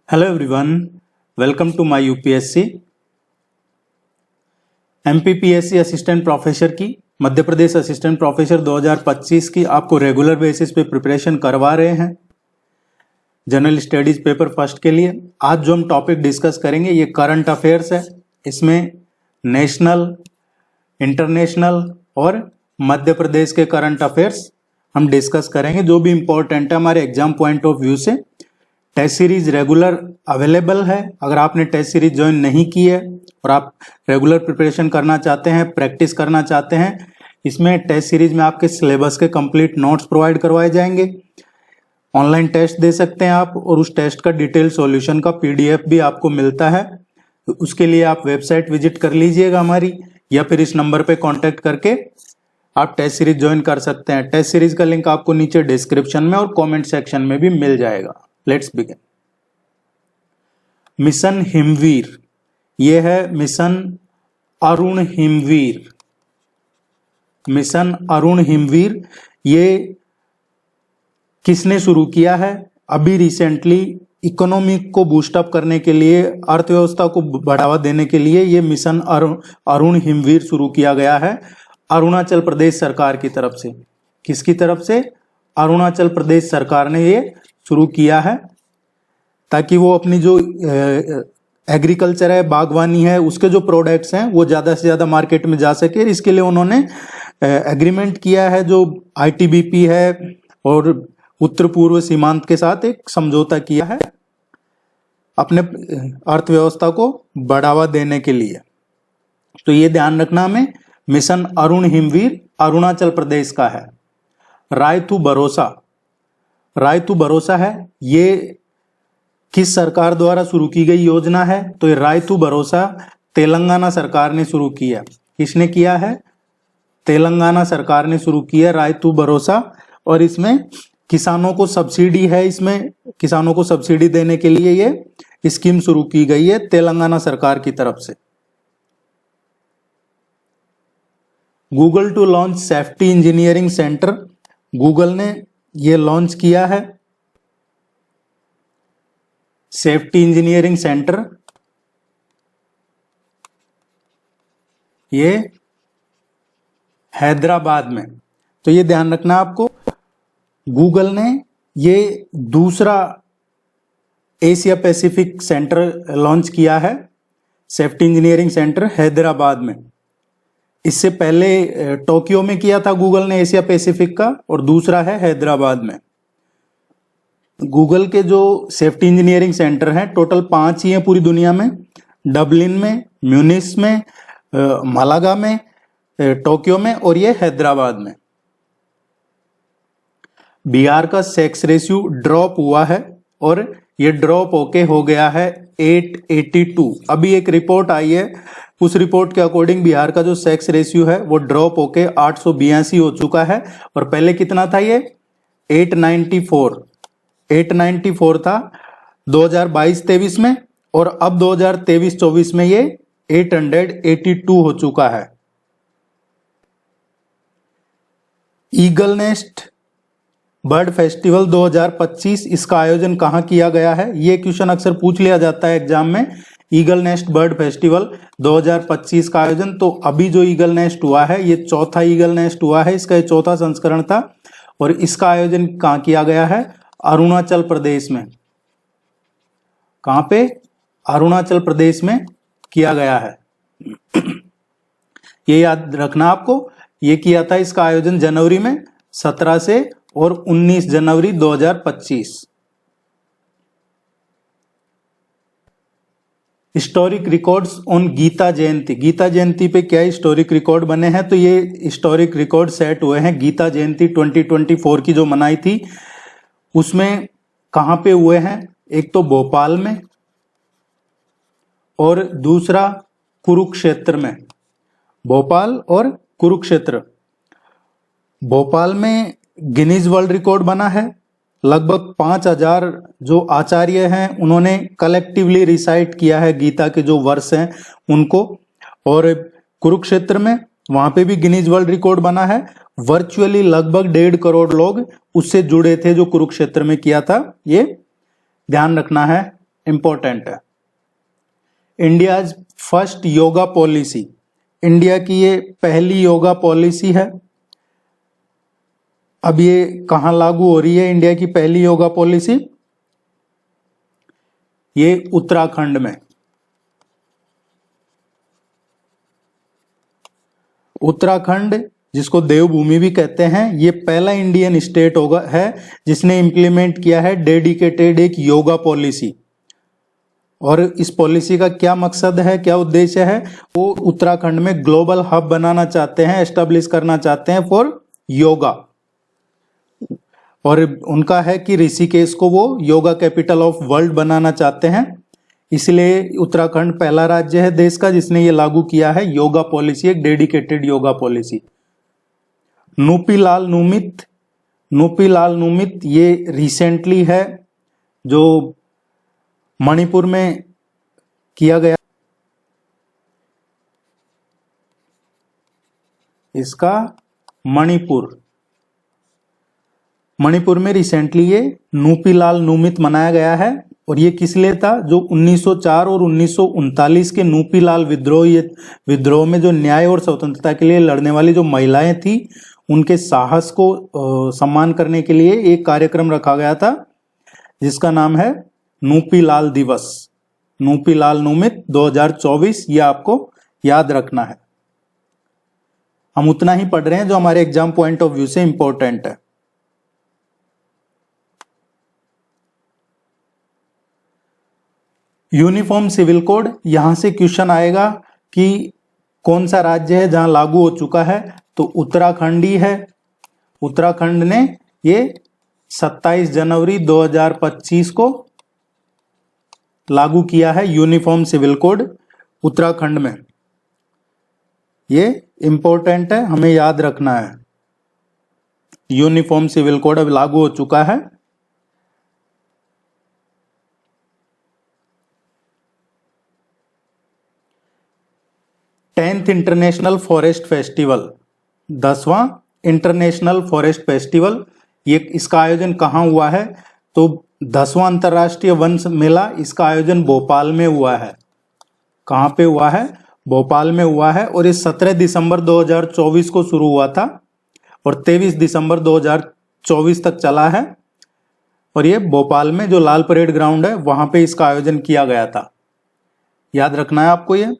Hello everyone, welcome to my UPSC MPPSC assistant professor की मध्य प्रदेश assistant professor 2025 की आपको regular basis पे preparation करवा रहे हैं जनरल स्टडीज पेपर फर्स्ट के लिए। आज जो हम टॉपिक डिस्कस करेंगे ये करंट अफेयर्स है। इसमें नेशनल, इंटरनेशनल और मध्य प्रदेश के करंट अफेयर्स हम डिस्कस करेंगे जो भी इंपॉर्टेंट है हमारे एग्जाम पॉइंट ऑफ व्यू से। टेस्ट सीरीज रेगुलर अवेलेबल है। अगर आपने टेस्ट सीरीज ज्वाइन नहीं की है और आप रेगुलर प्रिपरेशन करना चाहते हैं, प्रैक्टिस करना चाहते हैं, इसमें टेस्ट सीरीज में आपके सिलेबस के कंप्लीट नोट्स प्रोवाइड करवाए जाएंगे। ऑनलाइन टेस्ट दे सकते हैं आप और उस टेस्ट का डिटेल सॉल्यूशन का पीडीएफ भी आपको मिलता है। तो उसके लिए आप वेबसाइट विजिट कर लीजिएगा हमारी, या फिर इस नंबर पे कांटेक्ट करके आप टेस्ट सीरीज ज्वाइन कर सकते हैं। टेस्ट सीरीज का लिंक आपको नीचे डिस्क्रिप्शन में और कमेंट सेक्शन में भी मिल जाएगा। Let's begin. मिशन हिमवीर, यह है मिशन अरुण हिमवीर। मिशन अरुण हिमवीर ये किसने शुरू किया है? अभी रिसेंटली इकोनॉमी को बूस्टअप करने के लिए, अर्थव्यवस्था को बढ़ावा देने के लिए ये मिशन अरुण हिमवीर शुरू किया गया है अरुणाचल प्रदेश सरकार की तरफ से। किसकी तरफ से? अरुणाचल प्रदेश सरकार ने ये शुरू किया है ताकि वो अपनी जो एग्रीकल्चर है, बागवानी है, उसके जो प्रोडक्ट्स हैं वो ज़्यादा से ज़्यादा मार्केट में जा सके। इसके लिए उन्होंने एग्रीमेंट किया है जो आईटीबीपी है और उत्तर पूर्व सीमांत के साथ एक समझौता किया है अपने अर्थव्यवस्था को बढ़ावा देने के लिए। तो ये ध्यान रखना हमें, मिशन अरुण हिमवीर अरुणाचल प्रदेश का है। रायतू भरोसा, रायतू भरोसा है, ये किस सरकार द्वारा शुरू की गई योजना है? तो ये रायतू भरोसा तेलंगाना सरकार ने शुरू किया। किसने किया है? तेलंगाना सरकार ने शुरू किया रायतू भरोसा। और इसमें किसानों को सब्सिडी है, इसमें किसानों को सब्सिडी देने के लिए ये स्कीम शुरू की गई है तेलंगाना सरकार की तरफ से। Google to launch safety engineering centre, Google ने ये लॉन्च किया है सेफ्टी इंजीनियरिंग सेंटर। ये हैदराबाद में। तो ये ध्यान रखना आपको, गूगल ने ये दूसरा एशिया पैसिफिक सेंटर लॉन्च किया है, सेफ्टी इंजीनियरिंग सेंटर हैदराबाद में। इससे पहले टोक्यो में किया था गूगल ने एशिया पैसिफिक का, और दूसरा है हैदराबाद में। गूगल के जो सेफ्टी इंजीनियरिंग सेंटर हैं टोटल 5 ही हैं पूरी दुनिया में। डबलिन में, म्यूनिस में, मालागा में, टोक्यो में और ये हैदराबाद में। बिहार का सेक्स रेशियो ड्रॉप हुआ है और ये ड्रॉप होके हो गया है 882। अभी एक रिपोर्ट आई है, उस रिपोर्ट के अकॉर्डिंग बिहार का जो सेक्स रेशियो है वो ड्रॉप होके 882 हो चुका है। और पहले कितना था? ये 894 था 2022-23 में, और अब 2023-24 में ये 882 हो चुका है। ईगल नेस्ट बर्ड फेस्टिवल 2025, इसका आयोजन कहाँ किया गया है? ये क्वेश्चन अक्सर पूछ लिया जाता है एग्जाम में। ईगल नेस्ट बर्ड फेस्टिवल 2025 का आयोजन, तो अभी जो ईगल नेस्ट हुआ है ये चौथा ईगल नेस्ट हुआ है, इसका ये चौथा संस्करण था। और इसका आयोजन कहाँ किया गया है? अरुणाचल प्रदेश में। कहाँ पे? अरुणाचल प्रदेश में किया गया है। ये याद रखना आपको, ये किया था इसका आयोजन जनवरी में 17 से और 19 जनवरी 2025। Historic records on Gita Jayanti, Gita Jayanti पे क्या हिस्टोरिक रिकॉर्ड बने हैं? तो ये हिस्टोरिक रिकॉर्ड सेट हुए हैं गीता जयंती 2024 की जो मनाई थी उसमें। कहां पे हुए हैं? एक तो भोपाल में और दूसरा कुरुक्षेत्र में। भोपाल और कुरुक्षेत्र। भोपाल में गिनीज वर्ल्ड रिकॉर्ड बना है। लगभग 5000 जो आचार्य हैं उन्होंने कलेक्टिवली रिसाइट किया है गीता के जो वर्ष हैं उनको। और कुरुक्षेत्र में वहां पे भी गिनीज वर्ल्ड रिकॉर्ड बना है। वर्चुअली लगभग 1.5 करोड़ लोग उससे जुड़े थे जो कुरुक्षेत्र में किया था। ये ध्यान रखना है। इंपॉर्टेंट है। India's first yoga policy, India की ये पहली योगा पॉलिसी है। अब ये कहां लागू हो रही है इंडिया की पहली योगा पॉलिसी? ये उत्तराखंड में। उत्तराखंड जिसको देवभूमि भी कहते हैं, ये पहला इंडियन स्टेट होगा है जिसने इंप्लीमेंट किया है डेडिकेटेड एक योगा पॉलिसी। और इस पॉलिसी का क्या मकसद है, क्या उद्देश्य है? वो उत्तराखंड में ग्लोबल हब बनाना चाहते हैं, एस्टेब्लिश करना चाहते हैं फॉर योगा। और उनका है कि ऋषिकेश को वो योगा कैपिटल ऑफ वर्ल्ड बनाना चाहते हैं। इसलिए उत्तराखंड पहला राज्य है देश का जिसने ये लागू किया है योगा पॉलिसी, एक डेडिकेटेड योगा पॉलिसी। नूपीलाल नूमित ये रिसेंटली है जो मणिपुर में किया गया। इसका मणिपुर में रिसेंटली ये नूपीलाल नूमित मनाया गया है। और ये किस लिए था? जो 1904 और 1939 के नूपीलाल विद्रोह में जो न्याय और स्वतंत्रता के लिए लड़ने वाली जो महिलाएं थी उनके साहस को सम्मान करने के लिए एक कार्यक्रम रखा गया था जिसका नाम है नूपीलाल दिवस। नूपीलाल नूमित 2024, ये आपको याद रखना है। हम उतना ही पढ़ रहे हैं जो हमारे एग्जाम पॉइंट ऑफ व्यू से इंपॉर्टेंट है। यूनिफॉर्म सिविल कोड, यहां से क्वेश्चन आएगा कि कौन सा राज्य है जहां लागू हो चुका है, तो उत्तराखंड ही है। उत्तराखंड ने ये 27 जनवरी 2025 को लागू किया है यूनिफॉर्म सिविल कोड उत्तराखंड में। ये इंपॉर्टेंट है, हमें याद रखना है। यूनिफॉर्म सिविल कोड अब लागू हो चुका है। टेंथ इंटरनेशनल फॉरेस्ट फेस्टिवल, 10वां इंटरनेशनल फॉरेस्ट फेस्टिवल, ये इसका आयोजन कहाँ हुआ है? तो 10वां अंतर्राष्ट्रीय वन मेला, इसका आयोजन भोपाल में हुआ है। कहाँ पे हुआ है? भोपाल में हुआ है। और ये 17 दिसंबर 2024 को शुरू हुआ था और 23 दिसंबर 2024 तक चला है। और ये भोपाल में जो लाल परेड ग्राउंड है वहां पे इसका आयोजन किया गया था। याद रखना है आपको ये।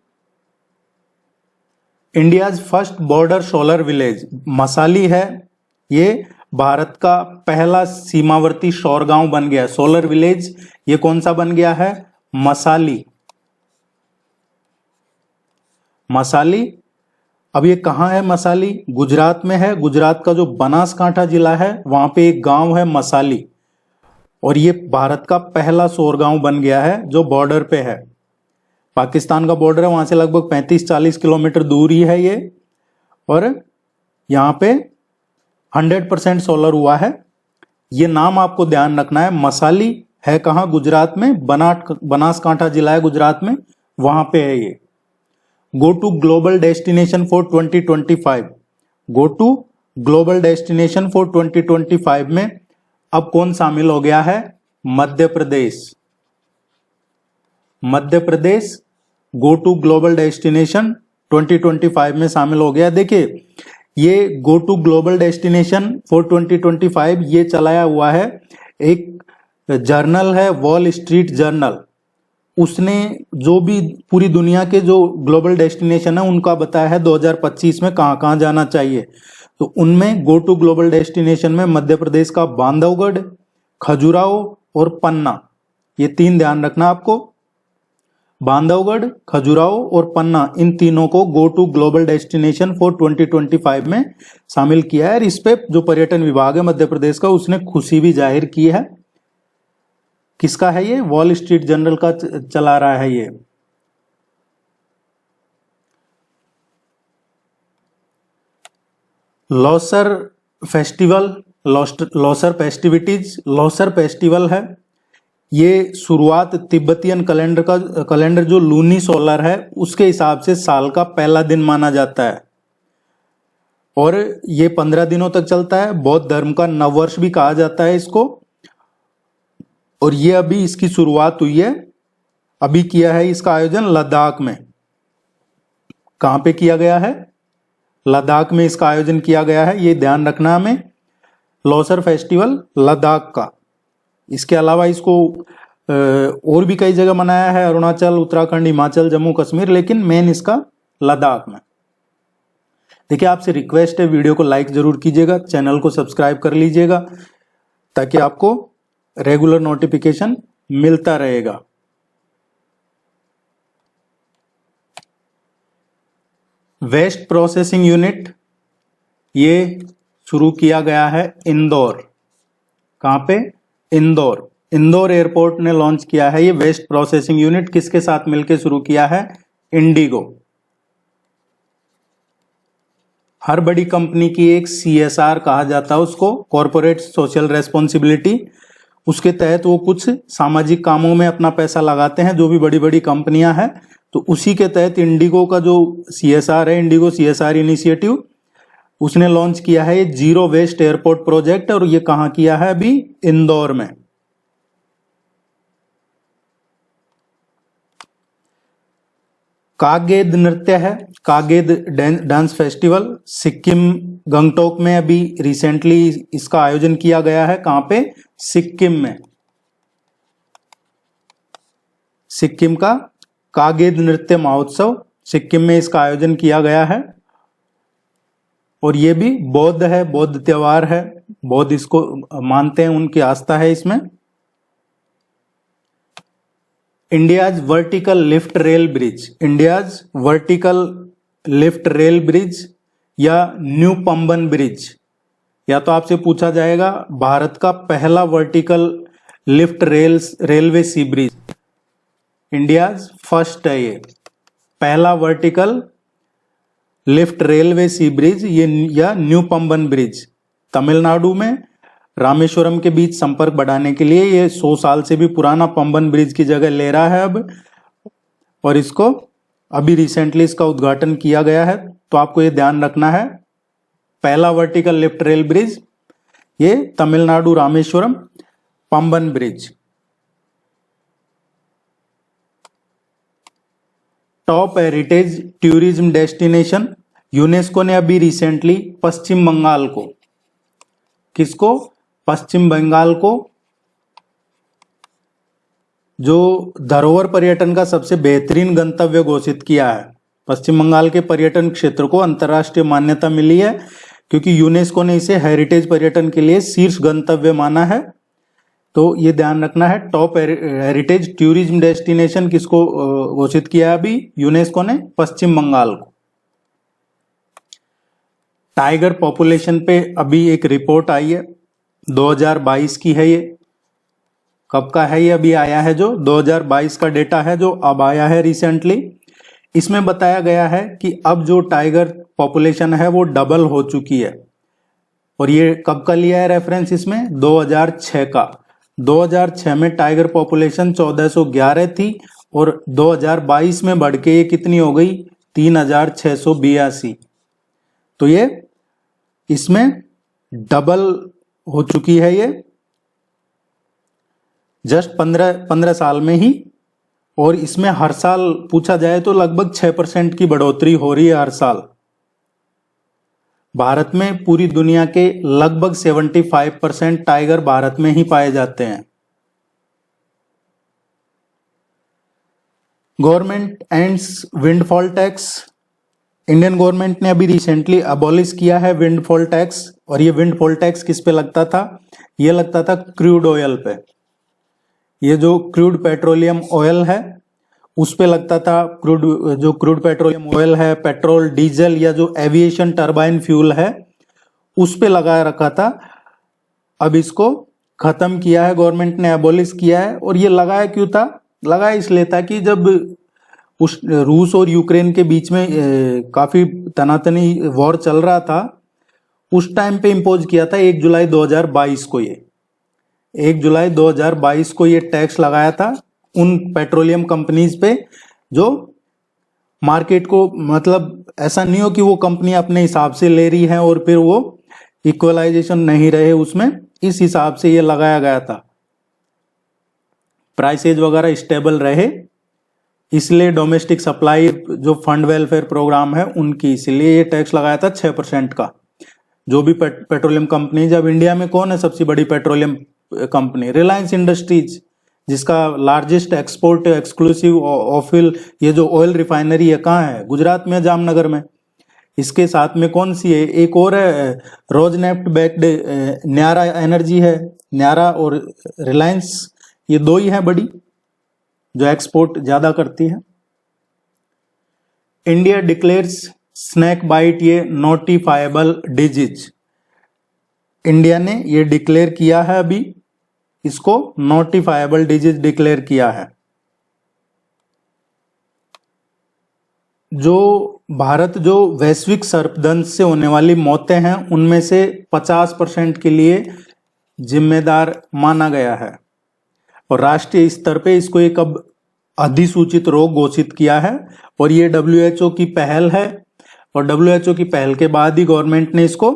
India's first border solar village Masali है। ये भारत का पहला सीमावर्ती सौर गांव बन गया। सोलर विलेज ये कौन सा बन गया है? मसाली। अब ये कहाँ है मसाली? गुजरात में है। गुजरात का जो बनासकांठा जिला है वहां पे एक गांव है मसाली। और ये भारत का पहला सौर गांव बन गया है जो बॉर्डर पे है। पाकिस्तान का बॉर्डर है, वहां से लगभग 35-40 किलोमीटर दूर ही है ये। और यहाँ पे 100% सोलर हुआ है। ये नाम आपको ध्यान रखना है। मसाली है कहाँ? गुजरात में, बनासकांठा जिला है गुजरात में, वहां पे है ये। Go to global destination for 2025। Go to global destination for 2025 में अब कौन शामिल हो गया है? Madhya Pradesh go to global destination 2025 में शामिल हो गया। देखिए ये go to global destination for 2025 ये चलाया हुआ है एक जर्नल है, वॉल स्ट्रीट जर्नल। उसने जो भी पूरी दुनिया के जो ग्लोबल डेस्टिनेशन है उनका बताया है 2025 में कहाँ कहाँ जाना चाहिए। तो उनमें गो टू ग्लोबल डेस्टिनेशन में मध्य प्रदेश का बांधवगढ़, खजुराहो और पन्ना, ये 3 ध्यान रखना आपको। बांधवगढ़, खजुराहो और पन्ना, इन तीनों को go to global destination for 2025 में शामिल किया है। इस पे जो पर्यटन विभाग है मध्य प्रदेश का उसने खुशी भी जाहिर की है। किसका है ये? वॉल स्ट्रीट जर्नल का चला रहा है ये। लोसर फेस्टिवल है। ये शुरुआत तिब्बतियन कैलेंडर जो लूनी सोलर है उसके हिसाब से साल का पहला दिन माना जाता है। और ये 15 दिनों तक चलता है। बौद्ध धर्म का नववर्ष भी कहा जाता है इसको। और ये अभी इसकी शुरुआत हुई है अभी किया है इसका आयोजन लद्दाख में। कहाँ पे किया गया है? लद्दाख में इसका आयोजन किया गया है, ये ध्यान रखना हमें। लोसर फेस्टिवल लद्दाख का। इसके अलावा इसको और भी कई जगह मनाया है, अरुणाचल, उत्तराखंड, हिमाचल, जम्मू कश्मीर, लेकिन मेन इसका लद्दाख में। देखिए, आपसे रिक्वेस्ट है, वीडियो को लाइक जरूर कीजिएगा, चैनल को सब्सक्राइब कर लीजिएगा ताकि आपको रेगुलर नोटिफिकेशन मिलता रहेगा। वेस्ट प्रोसेसिंग यूनिट ये शुरू किया गया है इंदौर। कहाँ पे? इंदौर। इंदौर एयरपोर्ट ने लॉन्च किया है ये वेस्ट प्रोसेसिंग यूनिट। किसके साथ मिलकर शुरू किया है? इंडिगो। हर बड़ी कंपनी की एक CSR कहा जाता है उसको, कॉर्पोरेट सोशल रेस्पॉन्सिबिलिटी। उसके तहत वो कुछ सामाजिक कामों में अपना पैसा लगाते हैं, जो भी बड़ी बड़ी कंपनियां हैं। तो उसी के तहत इंडिगो का जो CSR है, इंडिगो CSR इनिशिएटिव, उसने लॉन्च किया है ये जीरो वेस्ट एयरपोर्ट प्रोजेक्ट। और ये कहाँ किया है? अभी इंदौर में। कागेद नृत्य है, कागेद डांस फेस्टिवल, सिक्किम गंगटोक में अभी रिसेंटली इसका आयोजन किया गया है। कहां पे? सिक्किम में। सिक्किम का कागेद नृत्य महोत्सव, सिक्किम में इसका आयोजन किया गया है। और ये भी बौद्ध है, बौद्ध त्योहार है, बौद्ध इसको मानते हैं, उनकी आस्था है इसमें। India's vertical lift rail bridge, India's vertical lift rail bridge या न्यू पंबन ब्रिज, या तो आपसे पूछा जाएगा भारत का पहला वर्टिकल लिफ्ट रेलवे सी ब्रिज। इंडियाज फर्स्ट है ये, पहला वर्टिकल लिफ्ट रेलवे सी ब्रिज ये, या न्यू पंबन ब्रिज। तमिलनाडु में रामेश्वरम के बीच संपर्क बढ़ाने के लिए ये 100 साल से भी पुराना पंबन ब्रिज की जगह ले रहा है अब। और इसको अभी रिसेंटली इसका उद्घाटन किया गया है। तो आपको ये ध्यान रखना है, पहला वर्टिकल लिफ्ट रेल ब्रिज ये Tamil Nadu Rameswaram Pamban bridge. Top heritage tourism destination, UNESCO ने अभी रिसेंटली पश्चिम बंगाल को, किसको? पश्चिम बंगाल को जो धरोहर पर्यटन का सबसे बेहतरीन गंतव्य घोषित किया है। पश्चिम बंगाल के पर्यटन क्षेत्र को अंतर्राष्ट्रीय मान्यता मिली है क्योंकि यूनेस्को ने इसे हेरिटेज पर्यटन के लिए शीर्ष गंतव्य माना है। तो ये ध्यान रखना है, टॉप हेरिटेज टूरिज्म डेस्टिनेशन किसको घोषित किया है अभी? यूनेस्को ने पश्चिम बंगाल को। टाइगर पॉपुलेशन पे अभी एक रिपोर्ट आई है, 2022 की है ये। कब का है ये? अभी आया है, जो 2022 का डेटा है जो अब आया है रिसेंटली। इसमें बताया गया है कि अब जो टाइगर पॉपुलेशन है वो डबल हो चुकी है। और ये कब का लिया है रेफरेंस इसमें? 2006 का। 2006 में टाइगर पॉपुलेशन 1411 थी और 2022 में बढ़ के ये कितनी हो गई? 3682। तो ये इसमें डबल हो चुकी है ये जस्ट 15 साल में ही। और इसमें हर साल पूछा जाए तो लगभग 6% की बढ़ोतरी हो रही है हर साल। भारत में पूरी दुनिया के लगभग 75% टाइगर भारत में ही पाए जाते हैं। Government ends windfall tax, Indian government ने अभी रिसेंटली अबॉलिश किया है विंडफॉल टैक्स। और ये विंडफॉल टैक्स किस पे लगता था? ये लगता था क्रूड ऑयल पे। ये जो क्रूड पेट्रोलियम ऑयल है उस पे लगता था। क्रूड पेट्रोलियम ऑयल है, पेट्रोल, डीजल या जो एविएशन टर्बाइन फ्यूल है उस पे लगा रखा था। अब इसको खत्म किया है गवर्नमेंट ने, अबॉलिश किया है। और ये लगाया क्यों था? लगाया इसलिए था कि जब उस रूस और यूक्रेन के बीच में काफी तनातनी वॉर चल रहा था, उस टाइम पे इम्पोज किया था 1 जुलाई 2022 को। ये 1 जुलाई 2022 को ये टैक्स लगाया था उन पेट्रोलियम कंपनीज पे जो मार्केट को, मतलब ऐसा नहीं हो कि वो कंपनी अपने हिसाब से ले रही है और फिर वो इक्वलाइजेशन नहीं रहे उसमें, इस हिसाब से ये लगाया गया था। प्राइसेज वगैरह स्टेबल रहे इसलिए डोमेस्टिक सप्लाई जो फंड वेलफेयर प्रोग्राम है उनकी, इसलिए ये टैक्स लगाया था 6% का। जो भी पेट्रोलियम कंपनी, जब इंडिया में कौन है सबसे बड़ी पेट्रोलियम कंपनी? रिलायंस इंडस्ट्रीज, जिसका लार्जेस्ट एक्सपोर्ट एक्सक्लूसिव ऑफिल, ये जो ऑयल रिफाइनरी है कहाँ है? गुजरात में, जामनगर में। इसके साथ में कौन सी है? एक और है, रोजनेफ्ट बैक्ड न्यारा एनर्जी है। न्यारा और रिलायंस, ये दो ही है बड़ी जो एक्सपोर्ट ज्यादा करती है। इंडिया डिक्लेयर्स स्नेक बाइट ये नोटिफाइबल डिजीज। इंडिया ने ये डिक्लेयर किया है, अभी इसको नोटिफाइबल डिजीज डिक्लेयर किया है। जो भारत जो वैश्विक सर्पदंश से होने वाली मौतें हैं उनमें से 50% के लिए जिम्मेदार माना गया है, और राष्ट्रीय स्तर पे इसको एक अब अधिसूचित रोग घोषित किया है। और ये WHO की पहल है, और WHO की पहल के बाद ही गवर्नमेंट ने इसको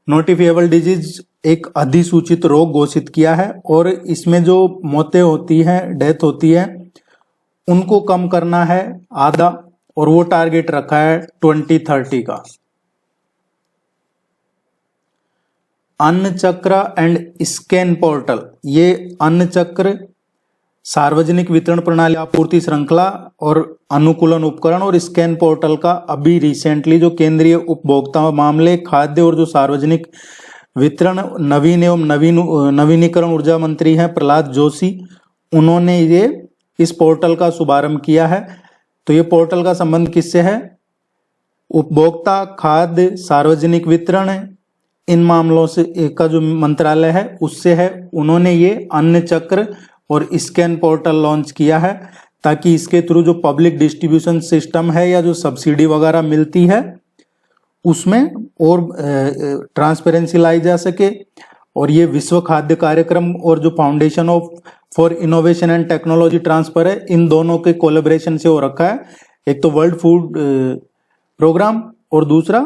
नोटिफाइबल डिजीज एक अधिसूचित रोग घोषित किया है। और इसमें जो मौतें होती हैं, डेथ होती है, उनको कम करना है आधा, और वो टारगेट रखा है 2030 का। अन्न चक्र एंड स्कैन पोर्टल, ये अन्न चक्र सार्वजनिक वितरण प्रणाली आपूर्ति श्रृंखला और अनुकूलन उपकरण और स्कैन पोर्टल का अभी रिसेंटली जो केंद्रीय उपभोक्ता मामले, खाद्य और जो सार्वजनिक वितरण, नवीन एवं नवीनीकरण ऊर्जा मंत्री हैं प्रहलाद जोशी, उन्होंने ये इस पोर्टल का शुभारंभ किया है। तो ये पोर्टल का संबंध किससे है? उपभोक्ता, खाद्य, सार्वजनिक वितरण, इन मामलों से का जो मंत्रालय है उससे है। उन्होंने ये अन्न चक्र और स्कैन पोर्टल लॉन्च किया है, ताकि इसके थ्रू जो पब्लिक डिस्ट्रीब्यूशन सिस्टम है या जो सब्सिडी वगैरह मिलती है उसमें और ट्रांसपेरेंसी लाई जा सके। और ये विश्व खाद्य कार्यक्रम और जो foundation of for innovation and technology transfer है, इन दोनों के कोलेबरेशन से हो रखा है। एक तो वर्ल्ड फूड प्रोग्राम और दूसरा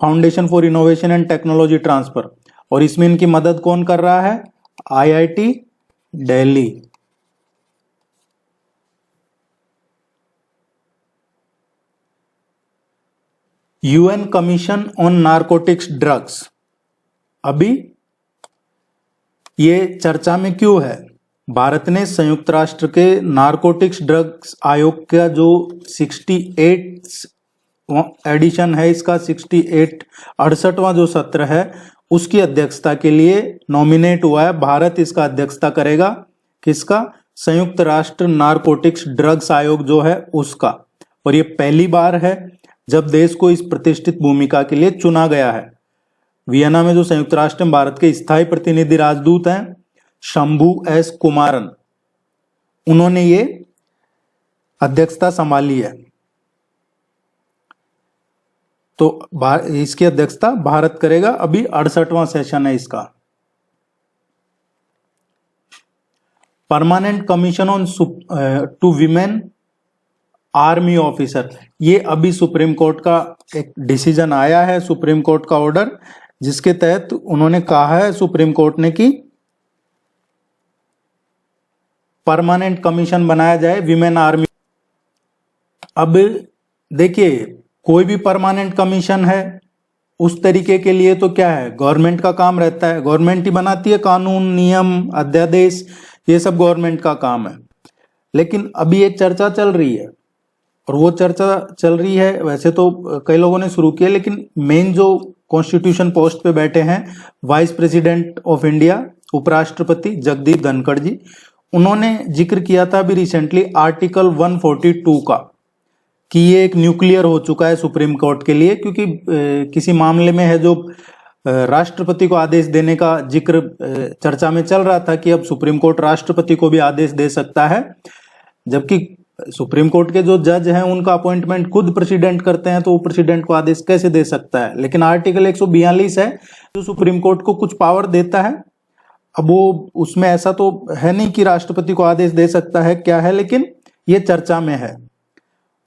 foundation for innovation and technology transfer. और इसमें इनकी मदद कौन कर रहा है? IIT Delhi. UN commission on narcotics drugs, अभी ये चर्चा में क्यों है? भारत ने संयुक्त राष्ट्र के नारकोटिक्स ड्रग्स आयोग का जो 68 एडिशन है, इसका 68वां जो सत्र है, उसकी अध्यक्षता के लिए नॉमिनेट हुआ है। भारत इसका अध्यक्षता करेगा। किसका? संयुक्त राष्ट्र नारकोटिक्स ड्रग्स आयोग जो है उसका। और ये पहली बार है जब देश को इस प्रतिष्ठित भूमिका के लिए चुना गया है। वियना में जो संयुक्त राष्ट्र में भारत के स्थायी प्रतिनिधि राजदूत हैं शंभू S कुमारन, उन्होंने ये अध्यक्षता संभाली है। तो इसकी अध्यक्षता भारत करेगा। अभी 68वां सेशन है इसका। Permanent commission on to women army officer, ये अभी सुप्रीम कोर्ट का एक डिसीजन आया है, सुप्रीम कोर्ट का ऑर्डर, जिसके तहत उन्होंने कहा है सुप्रीम कोर्ट ने कि परमानेंट कमीशन बनाया जाए विमेन आर्मी। अब देखिए, कोई भी परमानेंट कमीशन है उस तरीके के लिए तो क्या है, गवर्नमेंट का काम रहता है, गवर्नमेंट ही बनाती है कानून, नियम, अध्यादेश, ये सब गवर्नमेंट का काम है। लेकिन अभी एक चर्चा चल रही है, और वो चर्चा चल रही है, वैसे तो कई लोगों ने शुरू किया, लेकिन मेन जो कॉन्स्टिट्यूशन पोस्ट पे बैठे हैं वाइस प्रेसिडेंट ऑफ इंडिया उपराष्ट्रपति जगदीप धनखड़ जी, उन्होंने जिक्र किया था अभी रिसेंटली आर्टिकल 142 का, कि ये एक न्यूक्लियर हो चुका है सुप्रीम कोर्ट के लिए, क्योंकि किसी मामले में है जो राष्ट्रपति को आदेश देने का जिक्र चर्चा में चल रहा था कि अब सुप्रीम कोर्ट राष्ट्रपति को भी आदेश दे सकता है, जबकि सुप्रीम कोर्ट के जो जज हैं उनका अपॉइंटमेंट खुद प्रेसिडेंट करते हैं, तो वो प्रेसिडेंट को आदेश कैसे दे सकता है। लेकिन आर्टिकल 142 है जो सुप्रीम कोर्ट को कुछ पावर देता है। अब वो उसमें ऐसा तो है नहीं कि राष्ट्रपति को आदेश दे सकता है, क्या है, लेकिन ये चर्चा में है।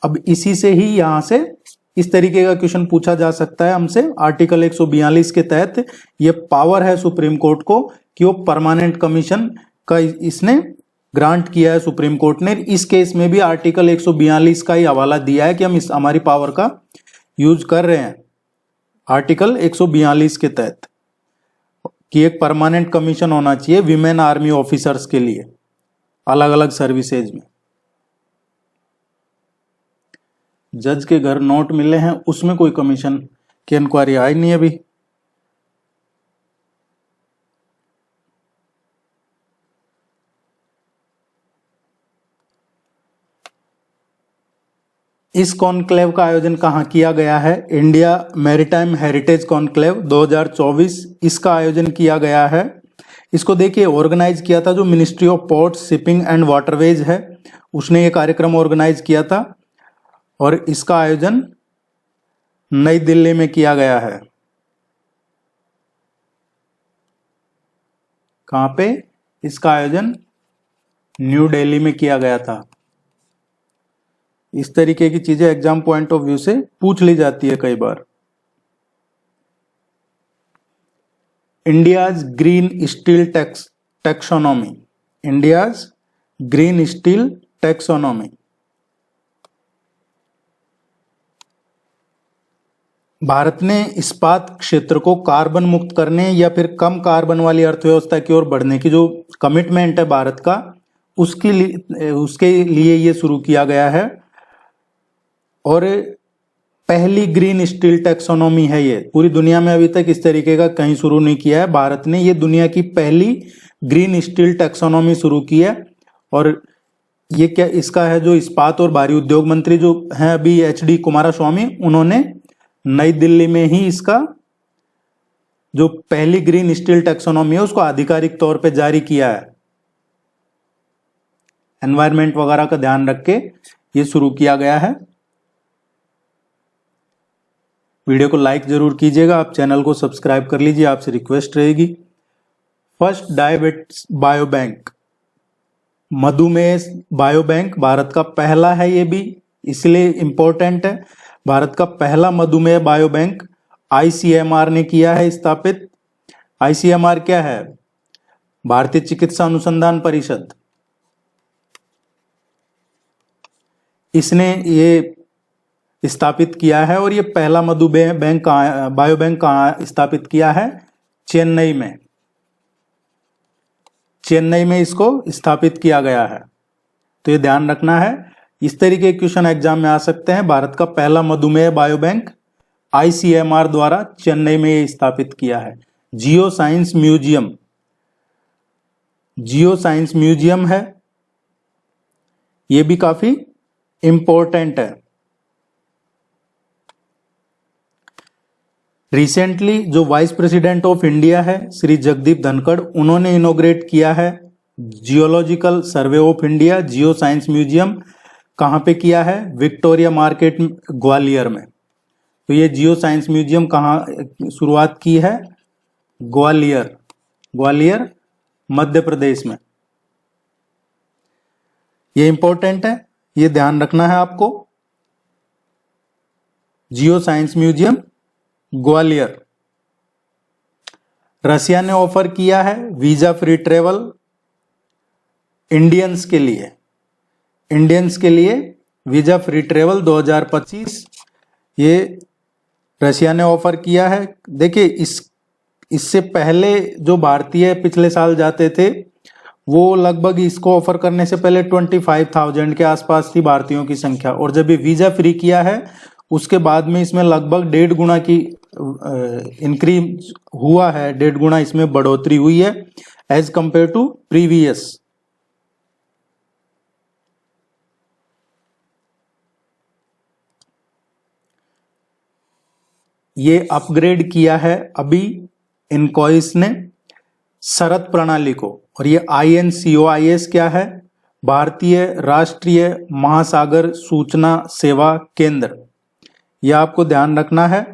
अब इसी से ही यहां से इस तरीके का क्वेश्चन पूछा जा सकता है हमसे। आर्टिकल 142 के तहत ये पावर है सुप्रीम कोर्ट को कि वो परमानेंट कमीशन का इसने ग्रांट किया है सुप्रीम कोर्ट ने। इस केस में भी आर्टिकल 142 का ही हवाला दिया है कि हम इस हमारी पावर का यूज कर रहे हैं, आर्टिकल 142 के तहत, कि एक परमानेंट कमीशन होना चाहिए विमेन आर्मी ऑफिसर्स के लिए अलग अलग सर्विसेज में। जज के घर नोट मिले हैं, उसमें कोई कमीशन की इंक्वायरी आई नहीं अभी। इस कॉन्क्लेव का आयोजन कहाँ किया गया है? इंडिया मैरीटाइम हेरिटेज कॉन्क्लेव 2024, इसका आयोजन किया गया है। इसको देखिए ऑर्गेनाइज किया था जो ministry of ports, shipping and waterways है, उसने ये कार्यक्रम ऑर्गेनाइज किया था और इसका आयोजन नई दिल्ली में किया गया है। कहाँ पे? इसका आयोजन न्यू दिल्ली में किया गया था। इस तरीके की चीजें एग्जाम पॉइंट ऑफ व्यू से पूछ ली जाती है कई बार। India's green steel taxonomy, India's green steel taxonomy. Bharat ने इस्पात क्षेत्र को कार्बन मुक्त करने या फिर कम कार्बन वाली अर्थव्यवस्था की ओर बढ़ने की जो कमिटमेंट है भारत का, उसके लिए ये शुरू किया गया है। और पहली ग्रीन स्टील टैक्सोनॉमी है ये, पूरी दुनिया में अभी तक इस तरीके का कहीं शुरू नहीं किया है। भारत ने ये दुनिया की पहली ग्रीन स्टील टैक्सोनॉमी शुरू की है। और ये क्या इसका है, जो इस्पात और भारी उद्योग मंत्री जो हैं अभी HD कुमारस्वामी, उन्होंने नई दिल्ली में ही इसका जो पहली ग्रीन स्टील टैक्सोनॉमी है उसको आधिकारिक तौर पे जारी किया है। एनवायरमेंट वगैरह का ध्यान रख के ये शुरू किया गया है। वीडियो को लाइक जरूर कीजिएगा, आप चैनल को सब्सक्राइब कर लीजिए, आपसे रिक्वेस्ट रहेगी। फर्स्ट डायबिटीज बायो बैंक, मधुमेह बायो बैंक भारत का पहला है, ये भी इसलिए इंपॉर्टेंट है। भारत का पहला मधुमेह बायो बैंक ICMR ने किया है स्थापित। ICMR क्या है? भारतीय चिकित्सा अनुसंधान परिषद, इसने ये स्थापित किया है। और ये पहला मधुमेह बैंक बायो बैंक कहाँ स्थापित किया है? चेन्नई में। चेन्नई में इसको स्थापित किया गया है, तो ये ध्यान रखना है। इस तरीके के क्वेश्चन एग्जाम में आ सकते हैं। भारत का पहला मधुमेह बायो बैंक ICMR द्वारा चेन्नई में ये स्थापित किया है। Geo science museum, geo science museum है, ये भी काफी इंपॉर्टेंट है। रिसेंटली जो वाइस प्रेसिडेंट ऑफ इंडिया है श्री जगदीप धनखड़, उन्होंने इनॉग्रेट किया है geological survey of India, geo science museum. कहाँ पे किया है? विक्टोरिया मार्केट ग्वालियर में। तो ये जियो साइंस म्यूजियम कहाँ शुरुआत की है? ग्वालियर, ग्वालियर मध्य प्रदेश में। ये इंपॉर्टेंट है, ये ध्यान रखना है आपको। Geo science museum Gwalior. Russia ने ऑफर किया है वीजा फ्री ट्रेवल इंडियंस के लिए, इंडियंस के लिए वीजा फ्री ट्रेवल 2025, ये रशिया ने ऑफर किया है। देखिए इससे पहले जो भारतीय पिछले साल जाते थे वो लगभग इसको ऑफर करने से पहले 25,000 के आसपास थी भारतीयों की संख्या, और जब ये वीजा फ्री किया है उसके बाद में इसमें लगभग 1.5 गुना की इंक्रीज हुआ है, 1.5 गुना इसमें बढ़ोतरी हुई है एज कंपेयर टू प्रीवियस। ये अपग्रेड किया है अभी इनकॉइस ने शरत प्रणाली को, और ये INCOIS क्या है? भारतीय राष्ट्रीय महासागर सूचना सेवा केंद्र। यह आपको ध्यान रखना है।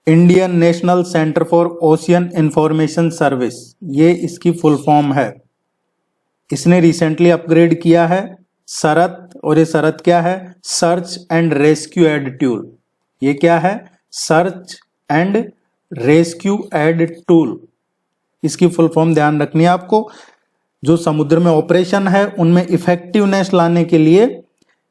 Indian national centre for ocean information service, ये इसकी फुल फॉर्म है। इसने रिसेंटली अपग्रेड किया है शरत, और ये शरत क्या है? Search and rescue aid tool. ये क्या है? Search and rescue aid tool, इसकी फुल फॉर्म ध्यान रखनी है आपको। जो समुद्र में ऑपरेशन है उनमें इफेक्टिवनेस लाने के लिए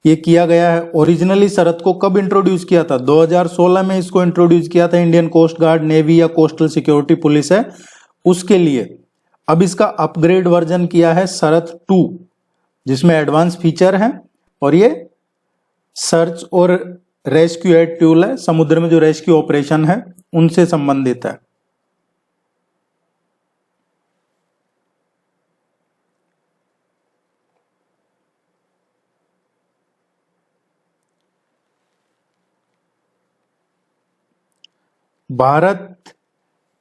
ये किया गया है। ओरिजिनली शरत को कब इंट्रोड्यूस किया था? 2016 में इसको इंट्रोड्यूस किया था। इंडियन कोस्ट गार्ड, नेवी या कोस्टल सिक्योरिटी पुलिस है उसके लिए। अब इसका अपग्रेड वर्जन किया है शरत 2, जिसमें एडवांस फीचर है और ये सर्च और रेस्क्यू एड टूल है। समुद्र में जो रेस्क्यू ऑपरेशन है उनसे संबंधित है। भारत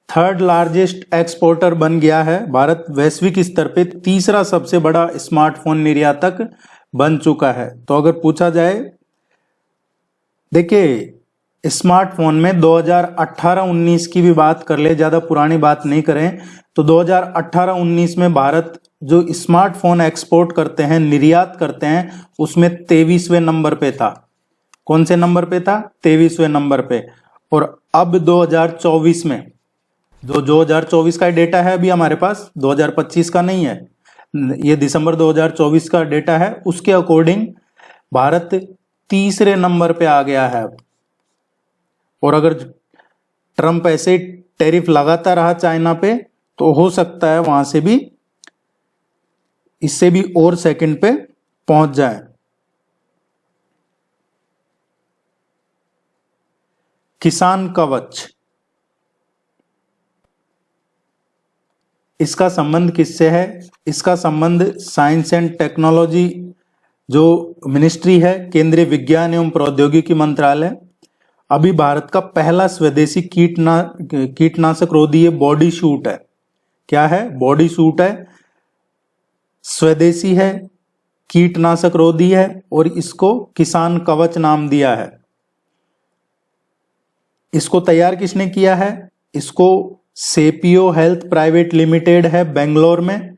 थर्ड लार्जेस्ट एक्सपोर्टर बन गया है। भारत वैश्विक स्तर पे तीसरा सबसे बड़ा स्मार्टफोन निर्यातक बन चुका है। तो अगर पूछा जाए, देखिए स्मार्टफोन में 2018-19 की भी बात कर ले, ज्यादा पुरानी बात नहीं करें, तो 2018-19 में भारत जो स्मार्टफोन एक्सपोर्ट करते हैं, निर्यात करते हैं, उसमें 23वें नंबर पे था। कौन से नंबर पे था? 23वें नंबर पे। और अब 2024 में, जो 2024 का डेटा है अभी हमारे पास, 2025 का नहीं है, ये दिसंबर 2024 का डेटा है, उसके अकॉर्डिंग भारत तीसरे नंबर पे आ गया है। और अगर ट्रम्प ऐसे टैरिफ लगाता रहा चाइना पे, तो हो सकता है वहां से भी, इससे भी और सेकंड पे पहुंच जाए। किसान कवच, इसका संबंध किससे है? इसका संबंध साइंस एंड टेक्नोलॉजी जो मिनिस्ट्री है, केंद्रीय विज्ञान एवं प्रौद्योगिकी मंत्रालय, अभी भारत का पहला स्वदेशी कीटनाशक रोधी बॉडी सूट है। क्या है? बॉडी सूट है, स्वदेशी है, कीटनाशक रोधी है और इसको किसान कवच नाम दिया है। इसको तैयार किसने किया है? इसको सेपियो हेल्थ प्राइवेट लिमिटेड है बेंगलोर में,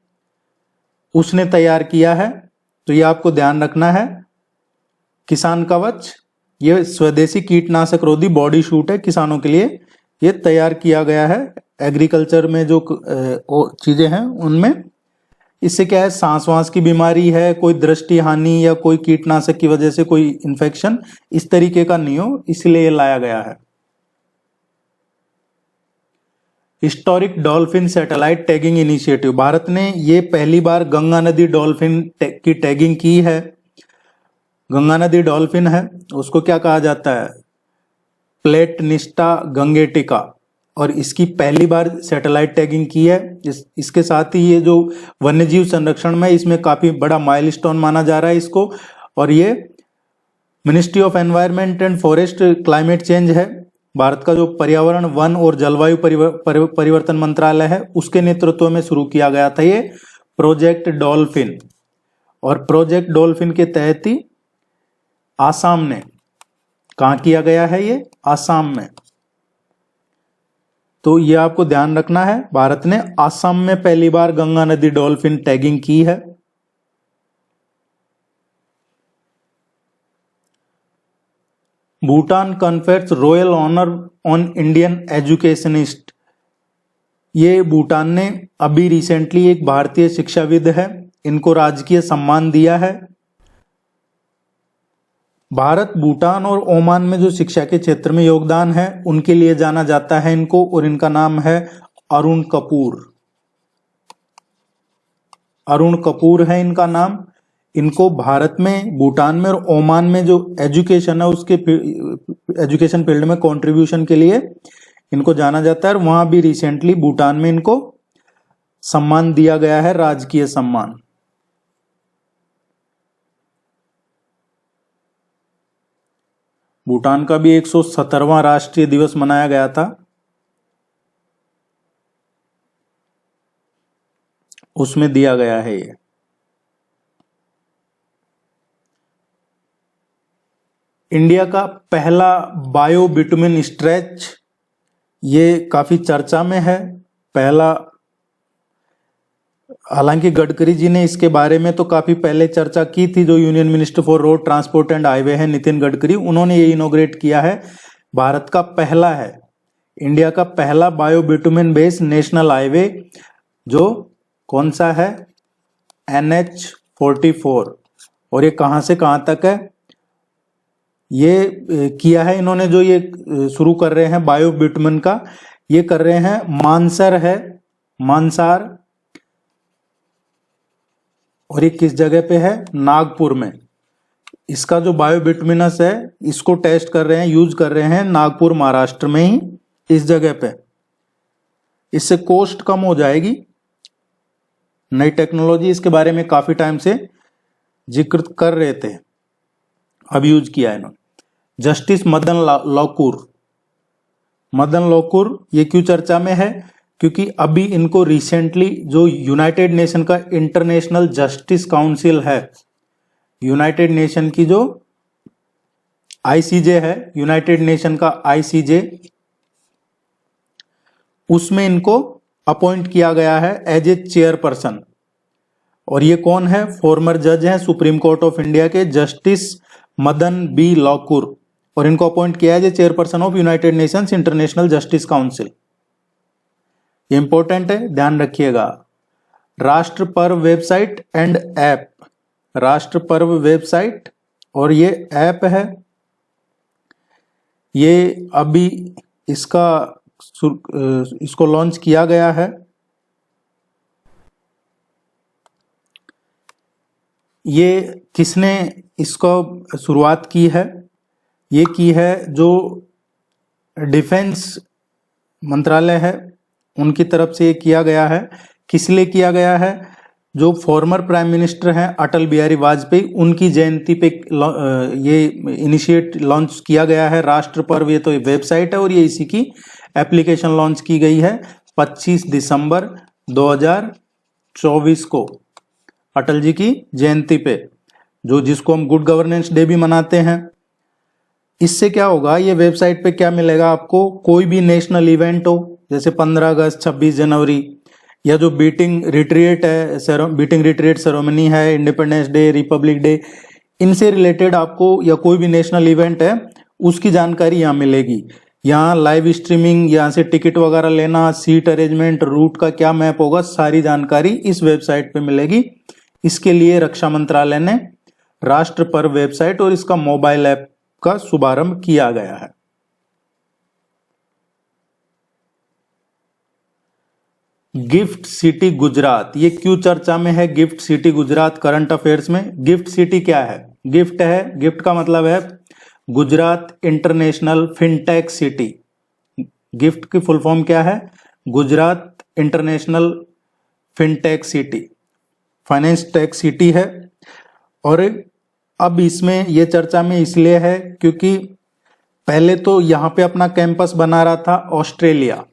उसने तैयार किया है। तो ये आपको ध्यान रखना है। किसान कवच ये स्वदेशी कीटनाशक रोधी बॉडी सूट है, किसानों के लिए ये तैयार किया गया है। एग्रीकल्चर में जो चीजें हैं उनमें, इससे क्या है, सांस वास की बीमारी है, कोई दृष्टि हानि या कोई कीटनाशक की वजह से कोई इन्फेक्शन इस तरीके का नहीं हो, इसलिए ये लाया गया है। Historic dolphin satellite tagging initiative, Bharat ने ये पहली बार गंगा नदी डॉल्फिन की टैगिंग की है। गंगा नदी डॉल्फिन है, उसको क्या कहा जाता है? प्लेटनिस्टा गंगेटिका, और इसकी पहली बार सैटेलाइट टैगिंग की है। इसके साथ ही ये जो वन्यजीव संरक्षण में, इसमें काफी बड़ा माइलस्टोन माना जा रहा है इसको। और ये ministry of environment and forest climate change है, भारत का जो पर्यावरण, वन और जलवायु परिवर्तन मंत्रालय है, उसके नेतृत्व में शुरू किया गया था ये प्रोजेक्ट डॉल्फिन। और प्रोजेक्ट डॉल्फिन के तहत ही आसाम ने, कहां किया गया है ये? आसाम में। तो ये आपको ध्यान रखना है, भारत ने आसाम में पहली बार गंगा नदी डॉल्फिन टैगिंग की है। Bhutan confers royal honour on Indian educationist, ये भूटान ने अभी रिसेंटली एक भारतीय शिक्षाविद है, इनको राजकीय सम्मान दिया है। भारत, भूटान और ओमान में जो शिक्षा के क्षेत्र में योगदान है उनके लिए जाना जाता है इनको, और इनका नाम है अरुण कपूर। अरुण कपूर है इनका नाम। इनको भारत में, भूटान में और ओमान में जो एजुकेशन है उसके एजुकेशन फील्ड में कंट्रीब्यूशन के लिए इनको जाना जाता है। और वहां भी रिसेंटली भूटान में इनको सम्मान दिया गया है, राजकीय सम्मान। भूटान का भी 117वां राष्ट्रीय दिवस मनाया गया था, उसमें दिया गया है ये। इंडिया का पहला बायो बिटुमिन स्ट्रेच, ये काफी चर्चा में है। पहला, हालांकि गडकरी जी ने इसके बारे में तो काफी पहले चर्चा की थी, जो union minister for road transport and highway है नितिन गडकरी, उन्होंने ये इनोग्रेट किया है। भारत का पहला है, इंडिया का पहला bio bitumen based national highway, जो कौन सा है? NH44। और ये कहाँ से कहाँ तक है, ये किया है इन्होंने, जो ये शुरू कर रहे हैं बायो बिटुमेन का, ये कर रहे हैं मानसर है, मानसार, और ये किस जगह पे है, नागपुर में। इसका जो बायो बिटुमिनस है इसको टेस्ट कर रहे हैं, यूज कर रहे हैं नागपुर महाराष्ट्र में ही, इस जगह पे। इससे कॉस्ट कम हो जाएगी, नई टेक्नोलॉजी, इसके बारे में काफी टाइम से जिक्र कर रहे थे, अब यूज किया है इन्होंने। जस्टिस मदन लोकुर, मदन लोकुर ये क्यों चर्चा में है, क्योंकि अभी इनको रिसेंटली जो यूनाइटेड नेशन का इंटरनेशनल जस्टिस काउंसिल है, यूनाइटेड नेशन की जो आईसीजे है, यूनाइटेड नेशन का आईसीजे, उसमें इनको अपॉइंट किया गया है एज ए चेयरपर्सन। और ये कौन है, फॉर्मर जज हैं सुप्रीम कोर्ट ऑफ इंडिया के, जस्टिस मदन बी लोकुर, और इनको अपॉइंट किया है as a chairperson of United Nations International Justice Council. ये इंपॉर्टेंट है, ध्यान रखिएगा। राष्ट्र पर्व वेबसाइट एंड ऐप, राष्ट्र पर्व वेबसाइट और ये ऐप है, ये अभी इसको लॉन्च किया गया है। ये किसने इसको शुरुआत की है, ये की है जो डिफेंस मंत्रालय है उनकी तरफ से ये किया गया है। किस लिए किया गया है, जो फॉर्मर प्राइम मिनिस्टर हैं अटल बिहारी वाजपेयी, उनकी जयंती पे ये इनिशिएट लॉन्च किया गया है राष्ट्र पर्व। ये तो वेबसाइट है और ये इसी की एप्लीकेशन लॉन्च की गई है 25 दिसंबर 2024 को, अटल जी की जयंती पे, जिसको हम गुड गवर्नेंस डे भी मनाते हैं। इससे क्या होगा, ये वेबसाइट पे क्या मिलेगा आपको, कोई भी नेशनल इवेंट हो, जैसे 15 अगस्त, 26 जनवरी, या जो बीटिंग रिट्रीट है, बीटिंग रिट्रीट सेरेमनी है, इंडिपेंडेंस डे, रिपब्लिक डे, इनसे रिलेटेड आपको, या कोई भी नेशनल इवेंट है उसकी जानकारी यहाँ मिलेगी। यहाँ लाइव स्ट्रीमिंग, यहाँ से टिकट वगैरह लेना, सीट अरेंजमेंट, रूट का क्या मैप होगा, सारी जानकारी इस वेबसाइट पे मिलेगी। इसके लिए रक्षा मंत्रालय ने राष्ट्र पर्व वेबसाइट और इसका मोबाइल ऐप का शुभारंभ किया गया है। गिफ्ट सिटी गुजरात, ये क्यों चर्चा में है, gift city Gujarat current affairs में। गिफ्ट सिटी क्या है, गिफ्ट है, गिफ्ट का मतलब है Gujarat international fintech city. Gift की फुल फॉर्म क्या है, Gujarat international fintech city, finance tech city है। और अब इसमें यह चर्चा में इसलिए है क्योंकि पहले तो यहां पे अपना कैंपस बना रहा था ऑस्ट्रेलिया।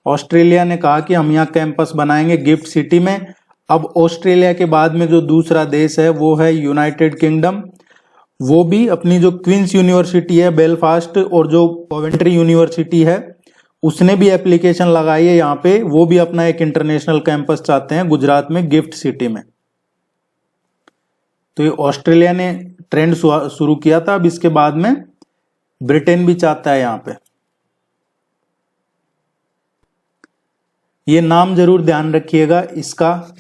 ऑस्ट्रेलिया ने कहा कि हम यहाँ कैंपस बनाएंगे गिफ्ट सिटी में। अब ऑस्ट्रेलिया के बाद में जो दूसरा देश है वो है यूनाइटेड किंगडम। वो भी अपनी जो क्वींस यूनिवर्सिटी है बेलफास्ट और जो कोवेंट्री यूनिवर्सिटी है उसने भी एप्लीकेशन लगाई है यहाँ पे, वो भी अपना एक इंटरनेशनल कैंपस चाहते हैं गुजरात में गिफ्ट सिटी में। तो ये ऑस्ट्रेलिया ने ट्रेंड शुरू किया था, अब इसके बाद में ब्रिटेन भी चाहता है यहाँ पे। ये नाम जरूर ध्यान रखिएगा इसका,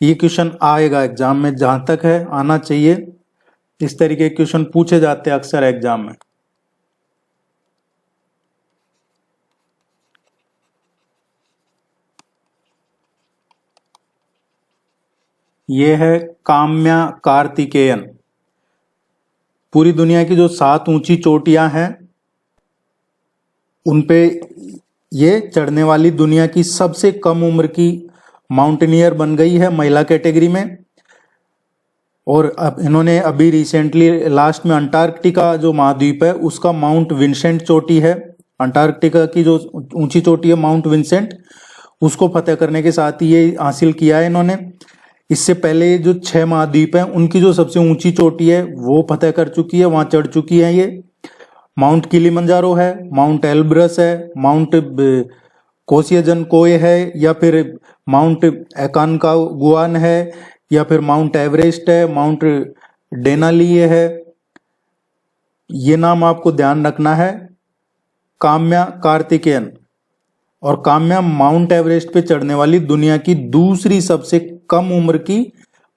ये क्वेश्चन आएगा एग्जाम में, जहां तक है आना चाहिए। इस तरीके के क्वेश्चन पूछे जाते हैं अक्सर एग्जाम में। ये है काम्या कार्तिकेयन। पूरी दुनिया की जो 7 ऊंची चोटियां हैं उनपे ये चढ़ने वाली दुनिया की सबसे कम उम्र की माउंटेनियर बन गई है महिला कैटेगरी में। और अब इन्होंने अभी रिसेंटली लास्ट में अंटार्कटिका जो महाद्वीप है उसका माउंट विंसेंट चोटी है, अंटार्कटिका की जो ऊंची चोटी है माउंट विंसेंट, उसको फतेह करने के साथ ही ये हासिल किया है इन्होंने। इससे पहले जो 6 महाद्वीप हैं उनकी जो सबसे ऊंची चोटी है वो फतेह कर चुकी है, वहां चढ़ चुकी है। ये माउंट किलिमंजारो है, माउंट एल्ब्रस है, माउंट कोसियजनकोय है, या फिर माउंट एकानकागुआन है, या फिर माउंट एवरेस्ट है, माउंट डेनाली है। ये नाम आपको ध्यान रखना है। काम्या कार्तिकेयन और काम्या माउंट एवरेस्ट पे चढ़ने वाली दुनिया की दूसरी सबसे कम उम्र की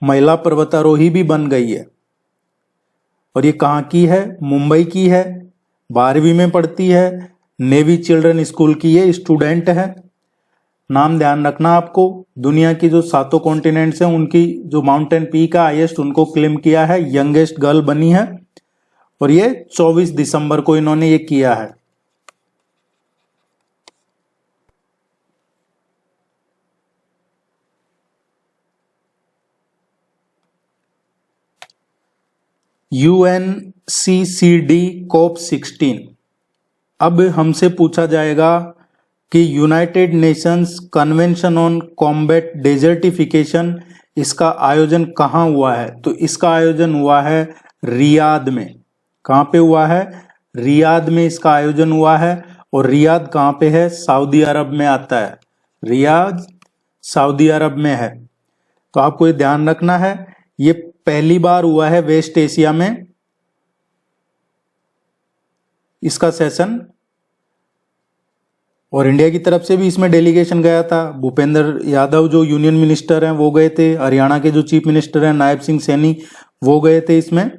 महिला पर्वतारोही भी बन गई है। और ये कहाँ की है? मुंबई की है, 12वीं में पढ़ती है, नेवी चिल्ड्रन स्कूल की ये स्टूडेंट है। नाम ध्यान रखना आपको। दुनिया की जो 7 कॉन्टिनेंट्स हैं उनकी जो माउंटेन पीक है हाईएस्ट उनको क्लेम किया है, यंगेस्ट गर्ल बनी है। और ये 24 दिसंबर को इन्होंने ये किया है। UNCCD COP16। अब हमसे पूछा जाएगा कि United Nations convention on combat desertification, इसका आयोजन कहाँ हुआ है? तो इसका आयोजन हुआ है रियाद में। कहाँ पे हुआ है? रियाद में इसका आयोजन हुआ है। और रियाद कहाँ पे है? सऊदी अरब में आता है। रियाद सऊदी अरब में है। तो आपको ये ध्यान रखना है, ये पहली बार हुआ है वेस्ट एशिया में इसका सेशन। और इंडिया की तरफ से भी इसमें डेलीगेशन गया था। भूपेंद्र यादव जो यूनियन मिनिस्टर हैं वो गए थे, हरियाणा के जो चीफ मिनिस्टर हैं नायब सिंह सैनी वो गए थे इसमें।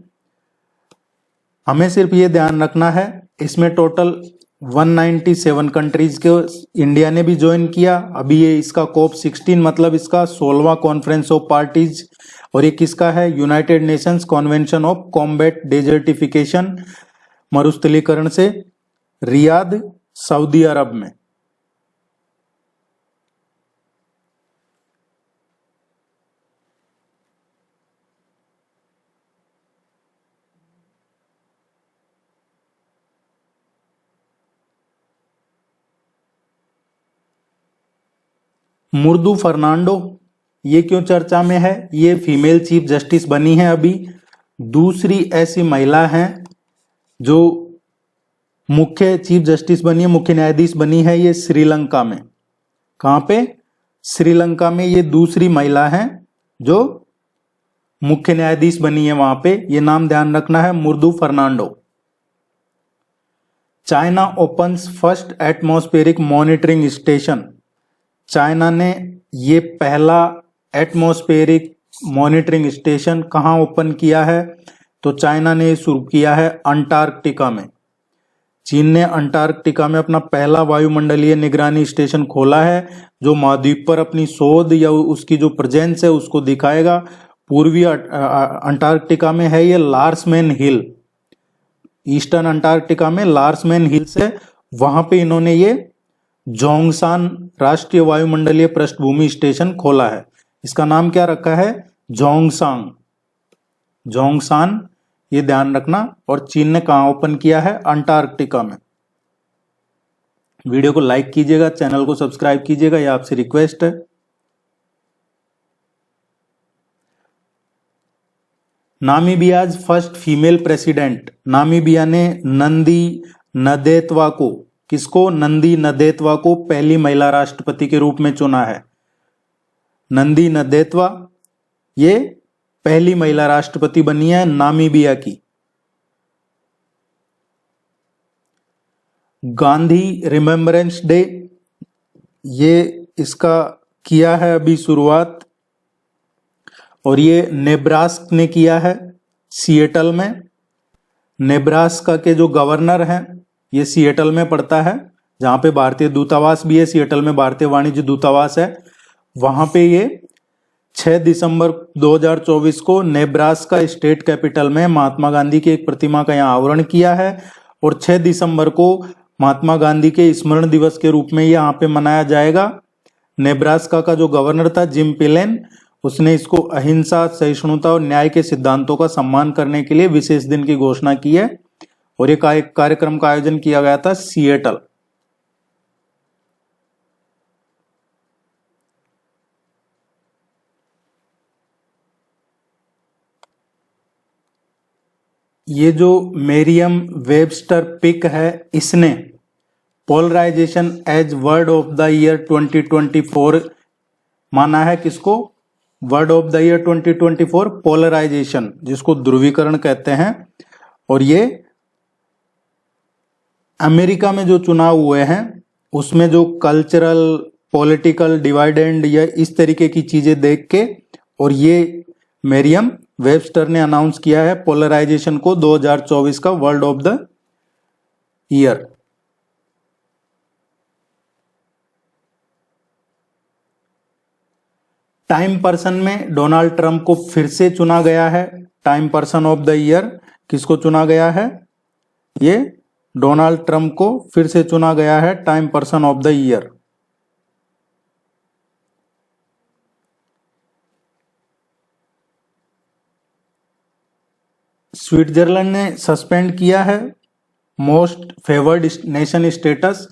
हमें सिर्फ ये ध्यान रखना है, इसमें टोटल 197 कंट्रीज के इंडिया ने भी ज्वाइन किया। अभी ये इसका COP16 मतलब इसका 16वां कॉन्फ्रेंस ऑफ पार्टीज। और ये किसका है? United Nations convention of combat desertification, मरुस्थलीकरण से, रियाद सऊदी अरब में। मुर्दू फर्नांडो ये क्यों चर्चा में है? ये फीमेल चीफ जस्टिस बनी है अभी, दूसरी ऐसी महिला है जो मुख्य चीफ जस्टिस बनी है, मुख्य न्यायाधीश बनी है ये श्रीलंका में। कहां पे? श्रीलंका में ये दूसरी महिला है जो मुख्य न्यायाधीश बनी है वहां पे। ये नाम ध्यान रखना है, Murdu Fernando. China opens first atmospheric monitoring station. China ने ये पहला एटमॉस्फेरिक मॉनिटरिंग स्टेशन कहां ओपन किया है? तो चाइना ने शुरू किया है अंटार्कटिका में। चीन ने अंटार्कटिका में अपना पहला वायुमंडलीय निगरानी स्टेशन खोला है जो महाद्वीप पर अपनी शोध या उसकी जो प्रेजेंस है उसको दिखाएगा। पूर्वी अंटार्कटिका में है ये लार्समैन हिल, ईस्टर्न अंटार्कटिका में लार्समैन हिल्स है, वहां पे इन्होंने ये जोंगसान राष्ट्रीय वायुमंडलीय पृष्ठभूमि स्टेशन खोला है। इसका नाम क्या रखा है? जोंगसांग, जोंगसान, ये ध्यान रखना। और चीन ने कहां ओपन किया है? अंटार्कटिका में। वीडियो को लाइक कीजिएगा, चैनल को सब्सक्राइब कीजिएगा, ये आपसे रिक्वेस्ट है। नामीबियाज फर्स्ट फीमेल प्रेसिडेंट। नामीबिया ने नंदी नदेतवा को, किसको? नंदी नदेतवा को पहली महिला राष्ट्रपति के रूप में चुना है। नंदी नदेतवा ये पहली महिला राष्ट्रपति बनी है नामीबिया की। गांधी रिमेम्बरेंस डे ये इसका किया है अभी शुरुआत, और ये नेब्रास्का ने किया है सिएटल में। नेब्रास्का के जो गवर्नर हैं ये सिएटल में पड़ता है, जहां पे भारतीय दूतावास भी है। सिएटल में भारतीय वाणिज्य दूतावास है। वहां पे ये 6 दिसंबर 2024 को नेब्रास्का स्टेट कैपिटल में महात्मा गांधी की एक प्रतिमा का यहाँ आवरण किया है। और 6 दिसंबर को महात्मा गांधी के स्मरण दिवस के रूप में यहाँ पे मनाया जाएगा। नेब्रास्का का जो गवर्नर था जिम पिलेन, उसने इसको अहिंसा, सहिष्णुता और न्याय के सिद्धांतों का सम्मान करने के लिए विशेष दिन की घोषणा की है। और ये कार्यक्रम का आयोजन किया गया था सिएटल। ये जो मेरियम वेबस्टर पिक है, इसने polarisation as word of the year 2024 माना है। किसको? Word of the year 2024 polarisation, जिसको ध्रुवीकरण कहते हैं। और ये अमेरिका में जो चुनाव हुए हैं उसमें जो कल्चरल पॉलिटिकल डिवाइडेंड या इस तरीके की चीजें देख के, और ये मेरियम वेबस्टर ने अनाउंस किया है पोलराइजेशन को 2024 का word of the year. Time person में डोनाल्ड ट्रंप को फिर से चुना गया है। Time person of the year किसको चुना गया है? ये डोनाल्ड ट्रंप को फिर से चुना गया है time person of the year. Switzerland ने सस्पेंड किया है मोस्ट फेवर्ड नेशन स्टेटस,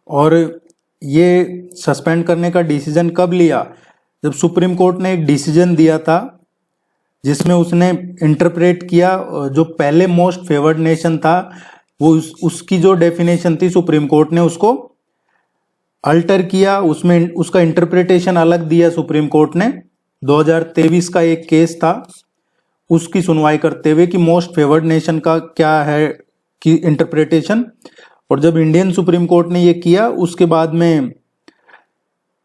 और ये सस्पेंड करने का डिसीजन कब लिया? जब सुप्रीम कोर्ट ने एक डिसीजन दिया था जिसमें उसने इंटरप्रेट किया, जो पहले मोस्ट फेवर्ड नेशन था वो उसकी जो डेफिनेशन थी सुप्रीम कोर्ट ने उसको अल्टर किया, उसमें उसका इंटरप्रिटेशन अलग दिया सुप्रीम कोर्ट ने। 2023 का एक केस था, उसकी सुनवाई करते हुए कि मोस्ट फेवर्ड नेशन का क्या है कि इंटरप्रिटेशन। और जब इंडियन सुप्रीम कोर्ट ने ये किया उसके बाद में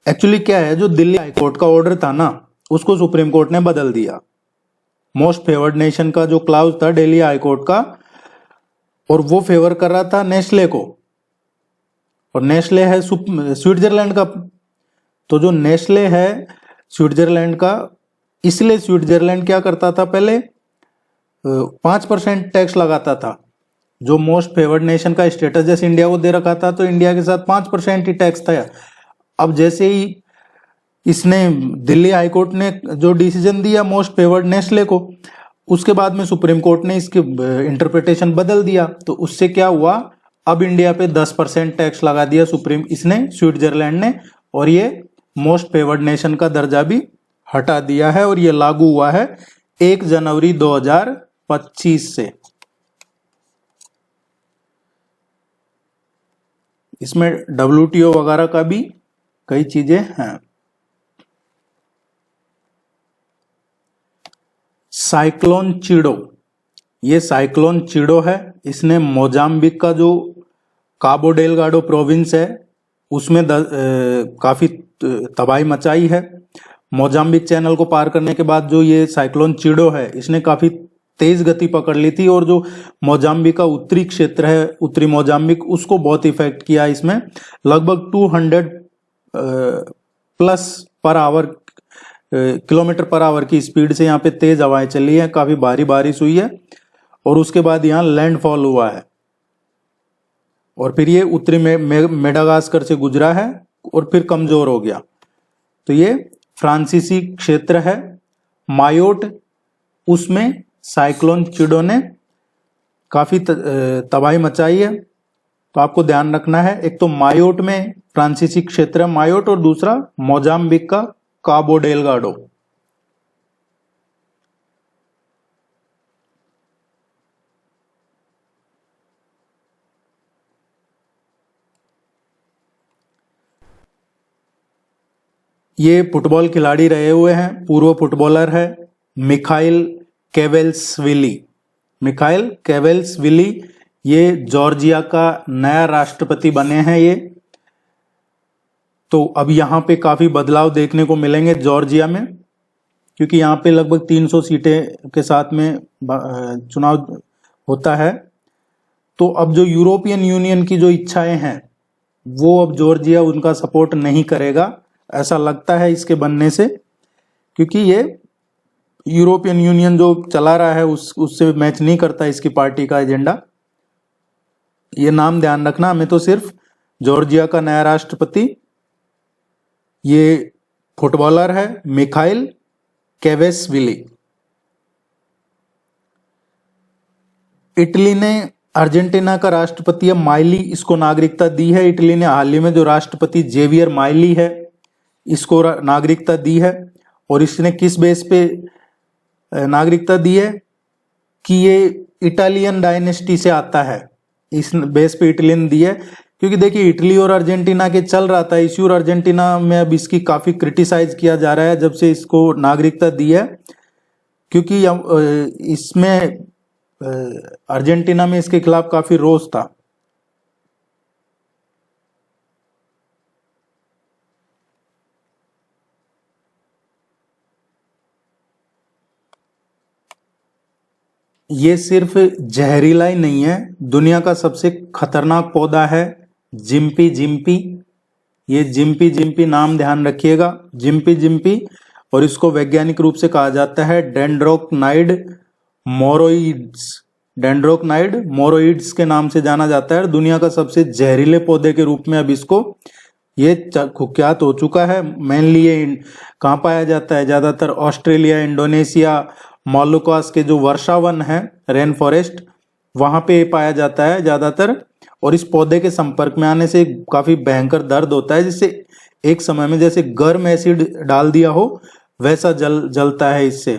एक्चुअली क्या है, जो दिल्ली हाई कोर्ट का ऑर्डर था ना उसको सुप्रीम कोर्ट ने बदल दिया। मोस्ट फेवर्ड नेशन का जो क्लाउज था दिल्ली हाई कोर्ट का, और वो फेवर कर रहा था नेस्ले को, और नेस्ले है स्विट्जरलैंड का। तो जो नेस्ले है स्विट्जरलैंड का, इसलिए स्विट्जरलैंड क्या करता था पहले 5% टैक्स लगाता था। जो मोस्ट फेवर्ड नेशन का स्टेटस जैसे इंडिया को दे रखा था तो इंडिया के साथ 5% ही टैक्स था। अब जैसे ही इसने दिल्ली हाईकोर्ट ने जो डिसीजन दिया मोस्ट फेवर्ड नेस्ले को, उसके बाद में सुप्रीम कोर्ट ने इसके इंटरप्रिटेशन बदल दिया। तो उससे क्या हुआ, अब इंडिया पे 10% टैक्स लगा दिया इसने स्विट्जरलैंड ने, और ये मोस्ट फेवर्ड नेशन का दर्जा भी हटा दिया है, और ये लागू हुआ है 1 जनवरी 2025 से। इसमें WTO वगैरह का भी कई चीजें हैं। साइक्लोन चिडो, ये साइक्लोन चिडो है, इसने मोजाम्बिक का जो काबो डेलगाडो प्रोविंस है उसमें काफी तबाही मचाई है। मोजाम्बिक चैनल को पार करने के बाद जो ये साइक्लोन चिडो है इसने काफी तेज गति पकड़ ली थी, और जो मोजाम्बिक का उत्तरी क्षेत्र है, उत्तरी मोजाम्बिक, उसको बहुत इफेक्ट किया। इसमें लगभग 200 plus per hour kilometre per hour की स्पीड से यहाँ पे तेज हवाएं चली है, काफी भारी बारिश हुई है, और उसके बाद यहाँ लैंडफॉल हुआ है, और फिर ये उत्तरी मेडागास्कर से गुजरा है और फिर कमजोर हो गया। तो ये फ्रांसीसी क्षेत्र है मायोट, उसमें साइक्लोन चिडो ने काफी तबाही मचाई है। तो आपको ध्यान रखना है, एक तो मायोट में फ्रांसीसी क्षेत्र मायोट, और दूसरा मोजाम्बिक का काबो डेलगाडो। ये फुटबॉल खिलाड़ी रहे हुए हैं, पूर्व फुटबॉलर है मिखाइल केवेल्सविली। मिखाइल केवेल्सविली ये जॉर्जिया का नया राष्ट्रपति बने हैं ये। तो अब यहाँ पे काफी बदलाव देखने को मिलेंगे जॉर्जिया में, क्योंकि यहाँ पे लगभग 300 सीटें के साथ में चुनाव होता है। तो अब जो यूरोपियन यूनियन की जो इच्छाएं हैं वो अब जॉर्जिया उनका सपोर्ट नहीं करेगा, ऐसा लगता है इसके बनने से, क्योंकि ये यूरोपियन यूनियन जो चला रहा है उससे मैच नहीं करता इसकी पार्टी का एजेंडा। ये नाम ध्यान रखना हमें। तो सिर्फ जॉर्जिया का नया राष्ट्रपति ये फुटबॉलर है मिखाइल केवेल्सविली। इटली ने अर्जेंटीना का राष्ट्रपति है माइली, इसको नागरिकता दी है। इटली ने हाल ही में जो राष्ट्रपति जेवियर माइली है इसको नागरिकता दी है, और इसने किस बेस पे नागरिकता दी है कि ये इटालियन डायनेस्टी से आता है, इस बेस पे इटली ने दी है। क्योंकि देखिए इटली और अर्जेंटीना के चल रहा था इश्यू, और अर्जेंटीना में अब इसकी काफी क्रिटिसाइज किया जा रहा है जब से इसको नागरिकता दी है, क्योंकि इसमें अर्जेंटीना में इसके खिलाफ काफी रोष था। ये सिर्फ जहरीला ही नहीं है, दुनिया का सबसे खतरनाक पौधा है जिम्पी जिम्पी। ये जिम्पी जिम्पी नाम ध्यान रखिएगा, जिम्पी जिम्पी। और इसको वैज्ञानिक रूप से कहा जाता है डेंड्रोक्नाइड मोरोइड्स। डेंड्रोक्नाइड मोरोइड्स के नाम से जाना जाता है। दुनिया का सबसे जहरीले पौधे के रूप में अब इसको ये कुख्यात हो चुका है। मेनली ये कहाँ पाया जाता है? ज्यादातर ऑस्ट्रेलिया, इंडोनेशिया, मोलुकास के जो वर्षावन है, रेन फॉरेस्ट, वहां पे पाया जाता है ज्यादातर। और इस पौधे के संपर्क में आने से काफी भयंकर दर्द होता है, जिससे एक समय में जैसे गर्म एसिड डाल दिया हो वैसा जलता है इससे।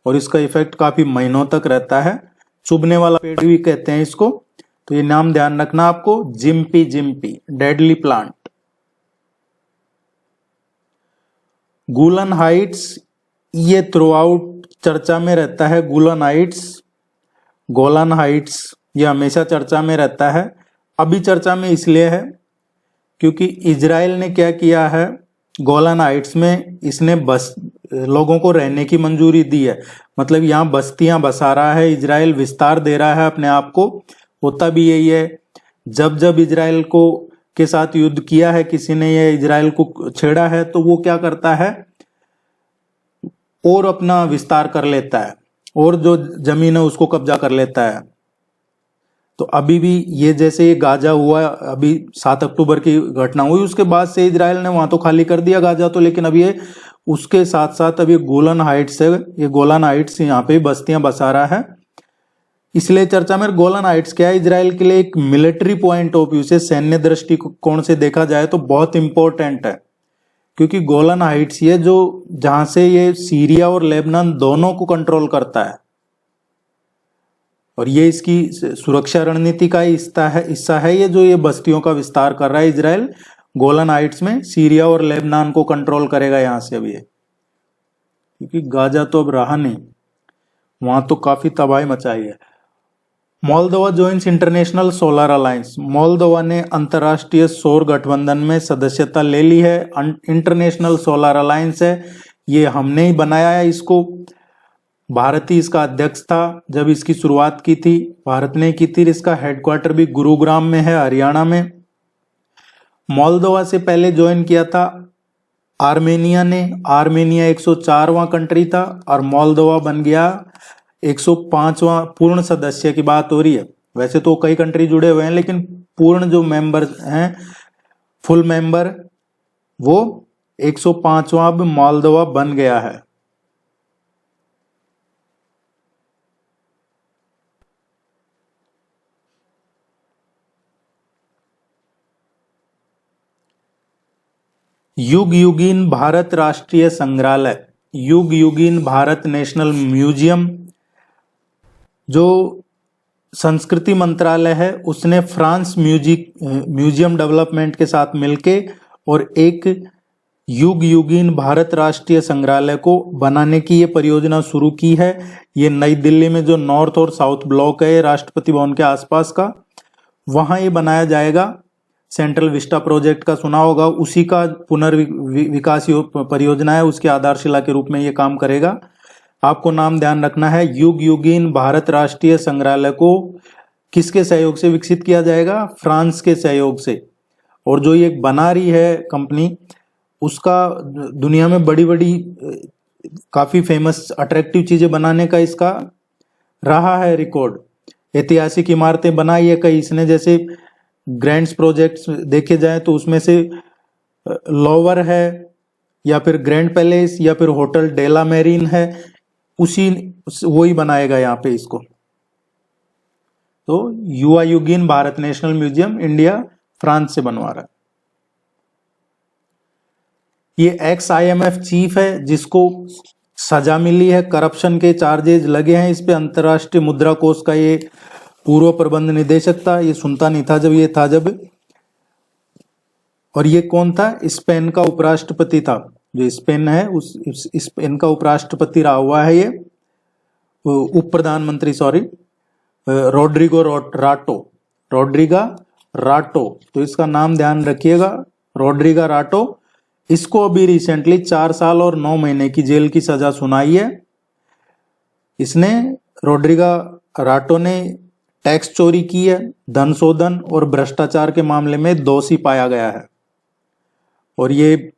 और इसका इफेक्ट काफी महीनों तक रहता है। चुभने वाला पेड़ भी कहते हैं इसको। तो ये नाम ध्यान रखना आपको, gympie gympie, deadly plant. Golan Heights, ये थ्रू आउट चर्चा में रहता है। गोलन हाइट्स, गोलन हाइट्स ये हमेशा चर्चा में रहता है। अभी चर्चा में इसलिए है क्योंकि इजराइल ने क्या किया है, गोलन हाइट्स में इसने बस लोगों को रहने की मंजूरी दी है। मतलब यहाँ बस्तियां बसा रहा है इजराइल, विस्तार दे रहा है अपने आप को। होता भी यही है, जब जब इजराइल को के साथ युद्ध किया है किसी ने, या इजराइल को छेड़ा है, तो वो क्या करता है और अपना विस्तार कर लेता है और जो जमीन है उसको कब्जा कर लेता है। तो अभी भी ये जैसे ये गाजा हुआ, अभी 7 अक्टूबर की घटना हुई, उसके बाद से इजराइल ने वहां तो खाली कर दिया गाजा तो, लेकिन अब ये उसके साथ साथ अभी गोलन हाइट्स है, ये गोलन हाइट्स यहाँ पे बस्तियां बसा रहा है। इसलिए चर्चा में गोलन हाइट्स क्या है, इजराइल के लिए एक मिलिट्री पॉइंट ऑफ व्यू से, सैन्य दृष्टिकोण से देखा जाए तो बहुत इंपॉर्टेंट है। क्योंकि गोलन हाइट्स ये जो जहां से ये सीरिया और लेबनान दोनों को कंट्रोल करता है, और ये इसकी सुरक्षा रणनीति का हिस्सा है ये जो ये बस्तियों का विस्तार कर रहा है इजराइल गोलन हाइट्स में। सीरिया और लेबनान को कंट्रोल करेगा यहां से अब ये, क्योंकि गाजा तो अब रहा नहीं, वहां तो काफी तबाही मचाई है। Moldova joins international solar alliance. Moldova ने अंतर्राष्ट्रीय सौर गठबंधन में सदस्यता ले ली है। इंटरनेशनल सोलर अलायंस है, ये हमने ही बनाया है इसको। भारत ही इसका अध्यक्ष था जब इसकी शुरुआत की थी, भारत ने की थी। इसका हेडक्वार्टर भी गुरुग्राम में है, हरियाणा में। मोल्दोवा से पहले ज्वाइन किया था आर्मेनिया ने। आर्मेनिया 104वां कंट्री था और मोल्दोवा बन गया 105वां पूर्ण सदस्य की बात हो रही है। वैसे तो कई कंट्री जुड़े हुए हैं, लेकिन पूर्ण जो मेंबर हैं, फुल मेंबर, वो 105वां अब मोल्दोवा बन गया है। युग युगीन भारत राष्ट्रीय संग्रहालय, युग युगीन भारत नेशनल म्यूजियम, जो संस्कृति मंत्रालय है उसने फ्रांस म्यूजियम डेवलपमेंट के साथ मिलके और एक युग युगीन भारत राष्ट्रीय संग्रहालय को बनाने की ये परियोजना शुरू की है। ये नई दिल्ली में जो नॉर्थ और साउथ ब्लॉक है राष्ट्रपति भवन के आसपास का, वहां ये बनाया जाएगा। सेंट्रल विस्टा प्रोजेक्ट का सुना होगा, उसी का पुनर्विकास परियोजना है, उसकी आधारशिला के रूप में ये काम करेगा। आपको नाम ध्यान रखना है, युग युगीन भारत राष्ट्रीय संग्रहालय को किसके सहयोग से विकसित किया जाएगा? फ्रांस के सहयोग से। और जो ये बना रही है कंपनी, उसका दुनिया में बड़ी बड़ी काफी फेमस अट्रैक्टिव चीजें बनाने का इसका रहा है रिकॉर्ड। ऐतिहासिक इमारतें बनाई है कई इसने, जैसे ग्रैंड्स प्रोजेक्ट्स देखे जाए तो उसमें से लोवर है, या फिर ग्रैंड पैलेस, या फिर होटल डेला मेरीन है, उसी वही बनाएगा यहाँ पे इसको। तो Yuva Yugeen Bharat national museum India France से बनवा रहा है। ये एक्स IMF चीफ है जिसको सजा मिली है, करप्शन के चार्जेस लगे हैं इस पे। अंतर्राष्ट्रीय मुद्रा कोष का ये पूर्व प्रबंध निदेशक था, ये सुनता नहीं था जब ये था जब। और ये कौन था? स्पेन का उपराष्ट्रपति था, जो स्पेन है उस स्पेन का उपराष्ट्रपति रहा हुआ है ये, उप प्रधानमंत्री, सॉरी, रोड्रिगो राटो। तो इसका नाम ध्यान रखिएगा, रोड्रिगा राटो। इसको अभी रिसेंटली 4 साल और 9 महीने की जेल की सजा सुनाई है। इसने रोड्रिगा राठौर ने टैक्स चोरी की है, धन शोधन और भ्रष्टाचार के मामले में दोषी पाया गया है और ये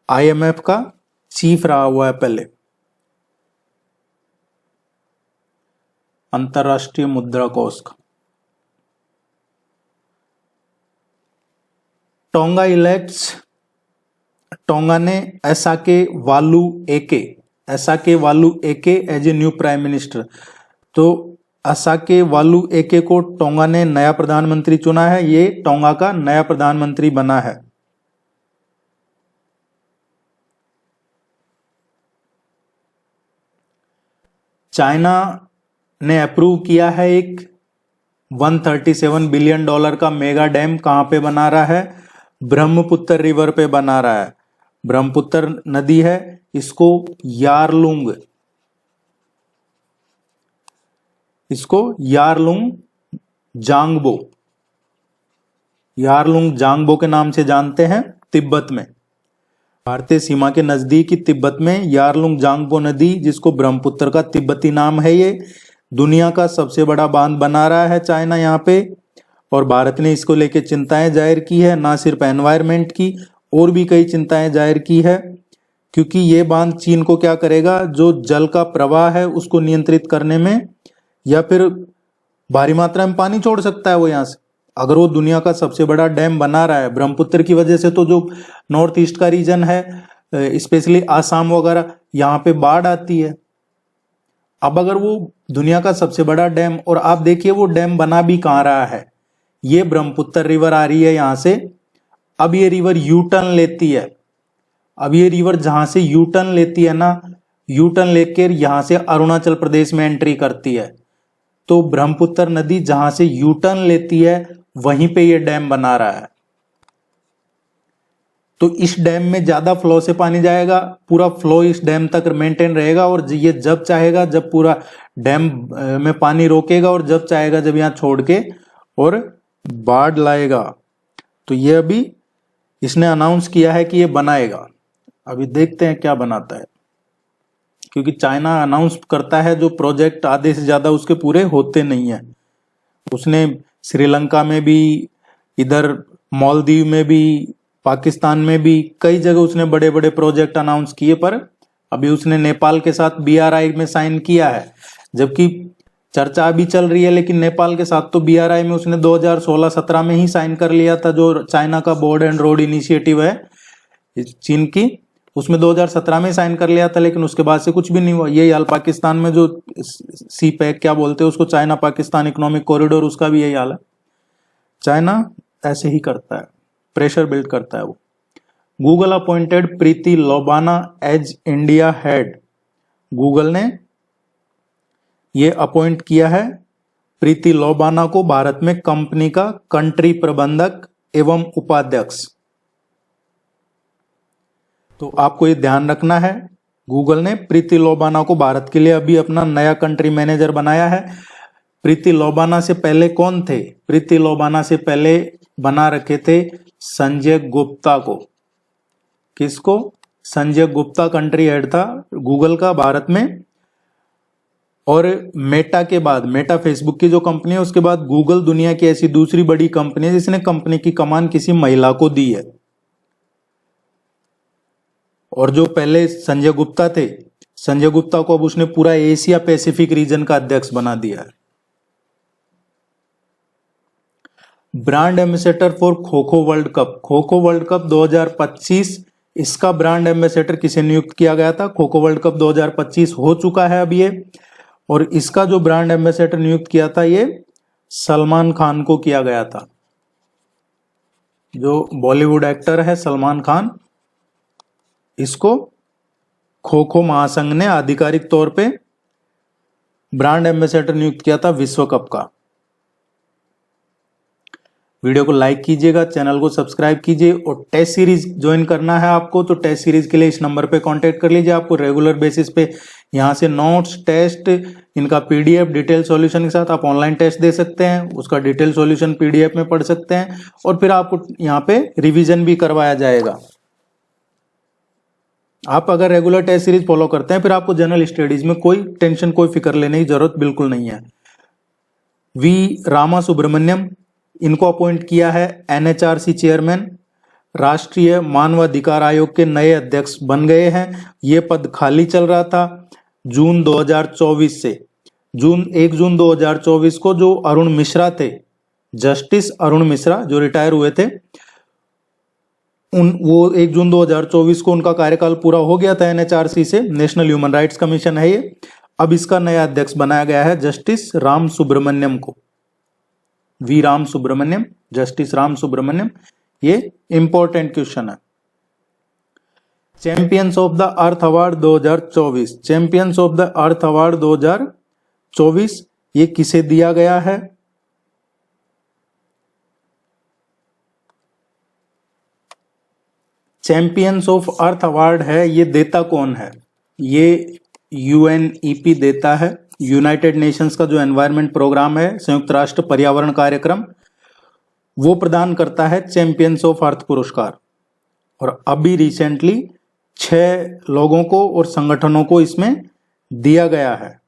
आईएमएफ का चीफ रहा हुआ है पहले। अंतर्राष्ट्रीय मुद्रा कोष का। टोंगा इलेक्ट्स, टोंगा ने Aisake Valu Eke as a new prime minister. तो एसाके वालू एके को टोंगा ने नया प्रधानमंत्री चुना है, ये टोंगा का नया प्रधानमंत्री बना है। चाइना ने अप्रूव किया है एक $137 बिलियन का मेगा डैम। कहां पे बना रहा है? ब्रह्मपुत्र रिवर पे बना रहा है। ब्रह्मपुत्र नदी है, इसको यारलुंग जांगबो के नाम से जानते हैं तिब्बत में। भारतीय सीमा के नजदीक ही तिब्बत में यारलुंग जांगबो नदी, जिसको ब्रह्मपुत्र का तिब्बती नाम है, ये दुनिया का सबसे बड़ा बांध बना रहा है चाइना यहाँ पे। और भारत ने इसको लेके चिंताएं जाहिर की है, ना सिर्फ एनवायरमेंट की और भी कई चिंताएं जाहिर की है, क्योंकि ये बांध चीन को क्या करेगा, जो जल का प्रवाह है उसको नियंत्रित करने में, या फिर भारी मात्रा में पानी छोड़ सकता है वो यहाँ से। अगर वो दुनिया का सबसे बड़ा डैम बना रहा है ब्रह्मपुत्र की वजह से, तो जो नॉर्थ ईस्ट का रीजन है, स्पेशली आसाम वगैरह, यहाँ पे बाढ़ आती है। अब अगर वो दुनिया का सबसे बड़ा डैम, और आप देखिए वो डैम बना भी कहाँ रहा है, ये ब्रह्मपुत्र रिवर आ रही है यहाँ से। अब ये रिवर यू टर्न लेती है। अब ये रिवर जहां से यू टर्न लेती है ना, यू टर्न लेकर यहां से अरुणाचल प्रदेश में एंट्री करती है। तो ब्रह्मपुत्र नदी जहां से यू टर्न लेती है वहीं पे ये डैम बना रहा है। तो इस डैम में ज्यादा फ्लो से पानी जाएगा, पूरा फ्लो इस डैम तक मेंटेन रहेगा, और ये जब चाहेगा जब पूरा डैम में पानी रोकेगा, और जब चाहेगा जब यहाँ छोड़ के और बाढ़ लाएगा। तो ये अभी इसने अनाउंस किया है कि ये बनाएगा। अभी देखते हैं क्या बनाता है, क्योंकि चाइना अनाउंस करता है जो प्रोजेक्ट आधे से ज्यादा उसके पूरे होते नहीं है। उसने श्रीलंका में भी, इधर मालदीव में भी, पाकिस्तान में भी कई जगह उसने बड़े बड़े प्रोजेक्ट अनाउंस किए, पर अभी उसने नेपाल के साथ BRI में साइन किया है, जबकि चर्चा अभी चल रही है। लेकिन नेपाल के साथ तो BRI में उसने 2016-17 में ही साइन कर लिया था। जो चाइना का बोर्ड एंड रोड इनिशिएटिव है चीन की, उसमें 2017 में साइन कर लिया था, लेकिन उसके बाद से कुछ भी नहीं हुआ। यही हाल पाकिस्तान में जो CPEC क्या बोलते हैं उसको, चाइना पाकिस्तान इकोनॉमिक कॉरिडोर, उसका भी यही हाल है। चाइना ऐसे ही करता है, प्रेशर बिल्ड करता है वो। गूगल अपॉइंटेड प्रीति लोबाना एज इंडिया हेड। गूगल ने ये अपॉइंट किया है प्रीति लोबाना को भारत में कंपनी का कंट्री प्रबंधक एवं उपाध्यक्ष। तो आपको ये ध्यान रखना है, गूगल ने प्रीति लोबाना को भारत के लिए अभी अपना नया कंट्री मैनेजर बनाया है। प्रीति लोबाना से पहले कौन थे? प्रीति लोबाना से पहले बना रखे थे संजय गुप्ता को। किसको? संजय गुप्ता कंट्री हेड था गूगल का भारत में। और मेटा के बाद, मेटा फेसबुक की जो कंपनी है, उसके बाद गूगल दुनिया की ऐसी दूसरी बड़ी कंपनी है जिसने कंपनी की कमान किसी महिला को दी है। और जो पहले संजय गुप्ता थे, संजय गुप्ता को अब उसने पूरा एशिया पैसिफिक रीजन का अध्यक्ष बना दिया है। Brand ambassador for kho kho world cup. Kho kho world cup 2025, इसका ब्रांड एम्बेसडर किसे नियुक्त किया गया था? खो खो वर्ल्ड कप 2025 हो चुका है अब ये, और इसका जो ब्रांड एम्बेसडर नियुक्त किया था ये सलमान खान को किया गया था। जो बॉलीवुड एक्टर है सलमान खान, इसको खो खो महासंघ ने आधिकारिक तौर पे ब्रांड एम्बेसडर नियुक्त किया था विश्व कप का। वीडियो को लाइक कीजिएगा, चैनल को सब्सक्राइब कीजिए, और टेस्ट सीरीज ज्वाइन करना है आपको तो टेस्ट सीरीज के लिए इस नंबर पे कांटेक्ट कर लीजिए। आपको रेगुलर बेसिस पे यहाँ से नोट्स, टेस्ट, इनका PDF डिटेल सॉल्यूशन के साथ आप ऑनलाइन टेस्ट दे सकते हैं, उसका डिटेल सॉल्यूशन PDF में पढ़ सकते हैं, और फिर आपको यहाँ पे रिवीजन भी करवाया जाएगा। आप अगर रेगुलर टेस्ट सीरीज फॉलो करते हैं, फिर आपको जनरल स्टडीज में कोई टेंशन, कोई फिक्र लेने की जरूरत बिल्कुल नहीं है। वी रामा सुब्रमण्यम, इनको अपॉइंट किया है एनएचआरसी चेयरमैन। राष्ट्रीय मानवाधिकार आयोग के नए अध्यक्ष बन गए हैं। ये पद खाली चल रहा था जून 2024 से। जून 2024 को जो अरुण मिश्रा थे, जस्टिस अरुण मिश्रा जो रिटायर हुए थे, वो 1 जून 2024 को उनका कार्यकाल पूरा हो गया था एनएचआरसी से। नेशनल ह्यूमन राइट्स कमीशन है ये। अब इसका नया अध्यक्ष बनाया गया है जस्टिस राम सुब्रमण्यम को, वी राम सुब्रमण्यम, जस्टिस राम सुब्रमण्यम। ये इंपॉर्टेंट क्वेश्चन है। Champions of the earth award 2024, champions of the earth award 2024 ये किसे दिया गया है? चैंपियंस ऑफ अर्थ अवार्ड है, ये देता कौन है? ये यूएनईपी देता है, यूनाइटेड नेशंस का जो एनवायरनमेंट प्रोग्राम है, संयुक्त राष्ट्र पर्यावरण कार्यक्रम, वो प्रदान करता है चैंपियंस ऑफ अर्थ पुरस्कार। और अभी रिसेंटली 6 लोगों को और संगठनों को इसमें दिया गया है।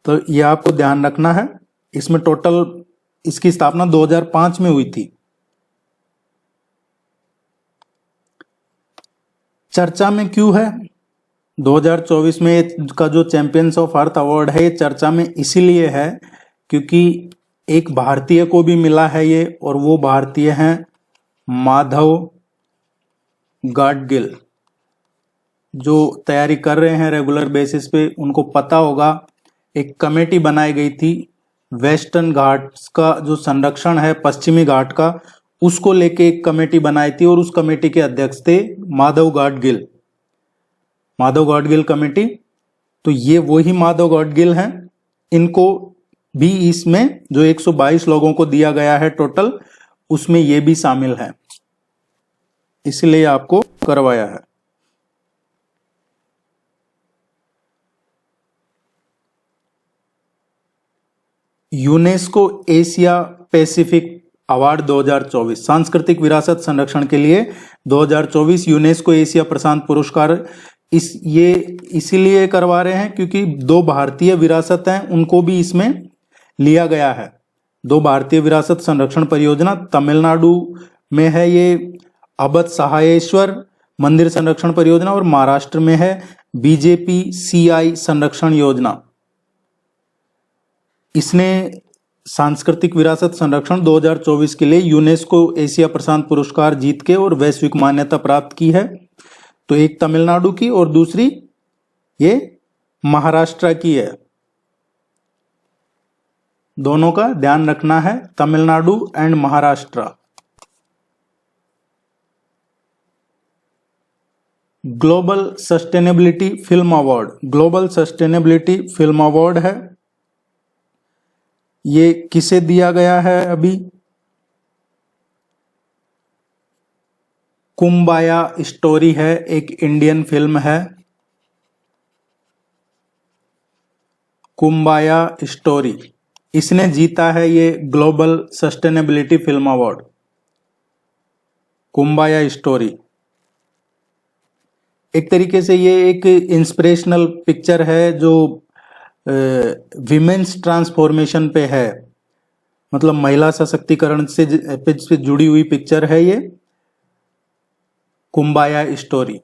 तो ये आपको ध्यान रखना है। इसमें टोटल, इसकी स्थापना 2005 में हुई थी। चर्चा में क्यों है 2024 में का जो चैंपियंस ऑफ अर्थ अवार्ड है? ये चर्चा में इसीलिए है क्योंकि एक भारतीय को भी मिला है ये, और वो भारतीय हैं माधव गाडगिल, जो तैयारी कर रहे हैं रेगुलर बेसिस पे। उनको पता होगा एक कमेटी बनाई गई थी वेस्टर्न घाट्स का जो संरक्षण है, पश्चिमी घाट का, उसको लेके एक कमेटी बनाई थी और उस कमेटी के अध्यक्ष थे माधव गाडगिल, माधव गाडगिल कमेटी। तो ये वही माधव गाडगिल हैं। इनको भी इसमें जो 122 लोगों को दिया गया है टोटल, उसमें ये भी शामिल है, इसलिए आपको करवाया है। यूनेस्को एशिया पैसिफिक अवार्ड 2024, सांस्कृतिक विरासत संरक्षण के लिए 2024 यूनेस्को एशिया प्रशांत पुरस्कार ये इसीलिए करवा रहे हैं क्योंकि 2 भारतीय विरासत हैं, उनको भी इसमें लिया गया है। 2 भारतीय विरासत संरक्षण परियोजना तमिलनाडु में है, ये अवध सहायेश्वर मंदिर संरक्षण परियोजना, और महाराष्ट्र में है बीजेपी सीआई संरक्षण योजना। इसने सांस्कृतिक विरासत संरक्षण 2024 के लिए यूनेस्को एशिया प्रशांत पुरस्कार जीत के और वैश्विक मान्यता प्राप्त की है। तो एक तमिलनाडु की और दूसरी ये महाराष्ट्र की है। दोनों का ध्यान रखना है, Tamil Nadu and Maharashtra. Global sustainability film award, global sustainability film award है, ये किसे दिया गया है? अभी कुम्बाया स्टोरी है, एक इंडियन फिल्म है, कुम्बाया स्टोरी। इसने जीता है ये global sustainability film award, Kumbaya story. एक तरीके से ये एक इंस्पिरेशनल पिक्चर है जो विमेन्स ट्रांसफॉर्मेशन पे है, मतलब महिला सशक्तिकरण से जुड़ी हुई पिक्चर है ये Kumbaya story.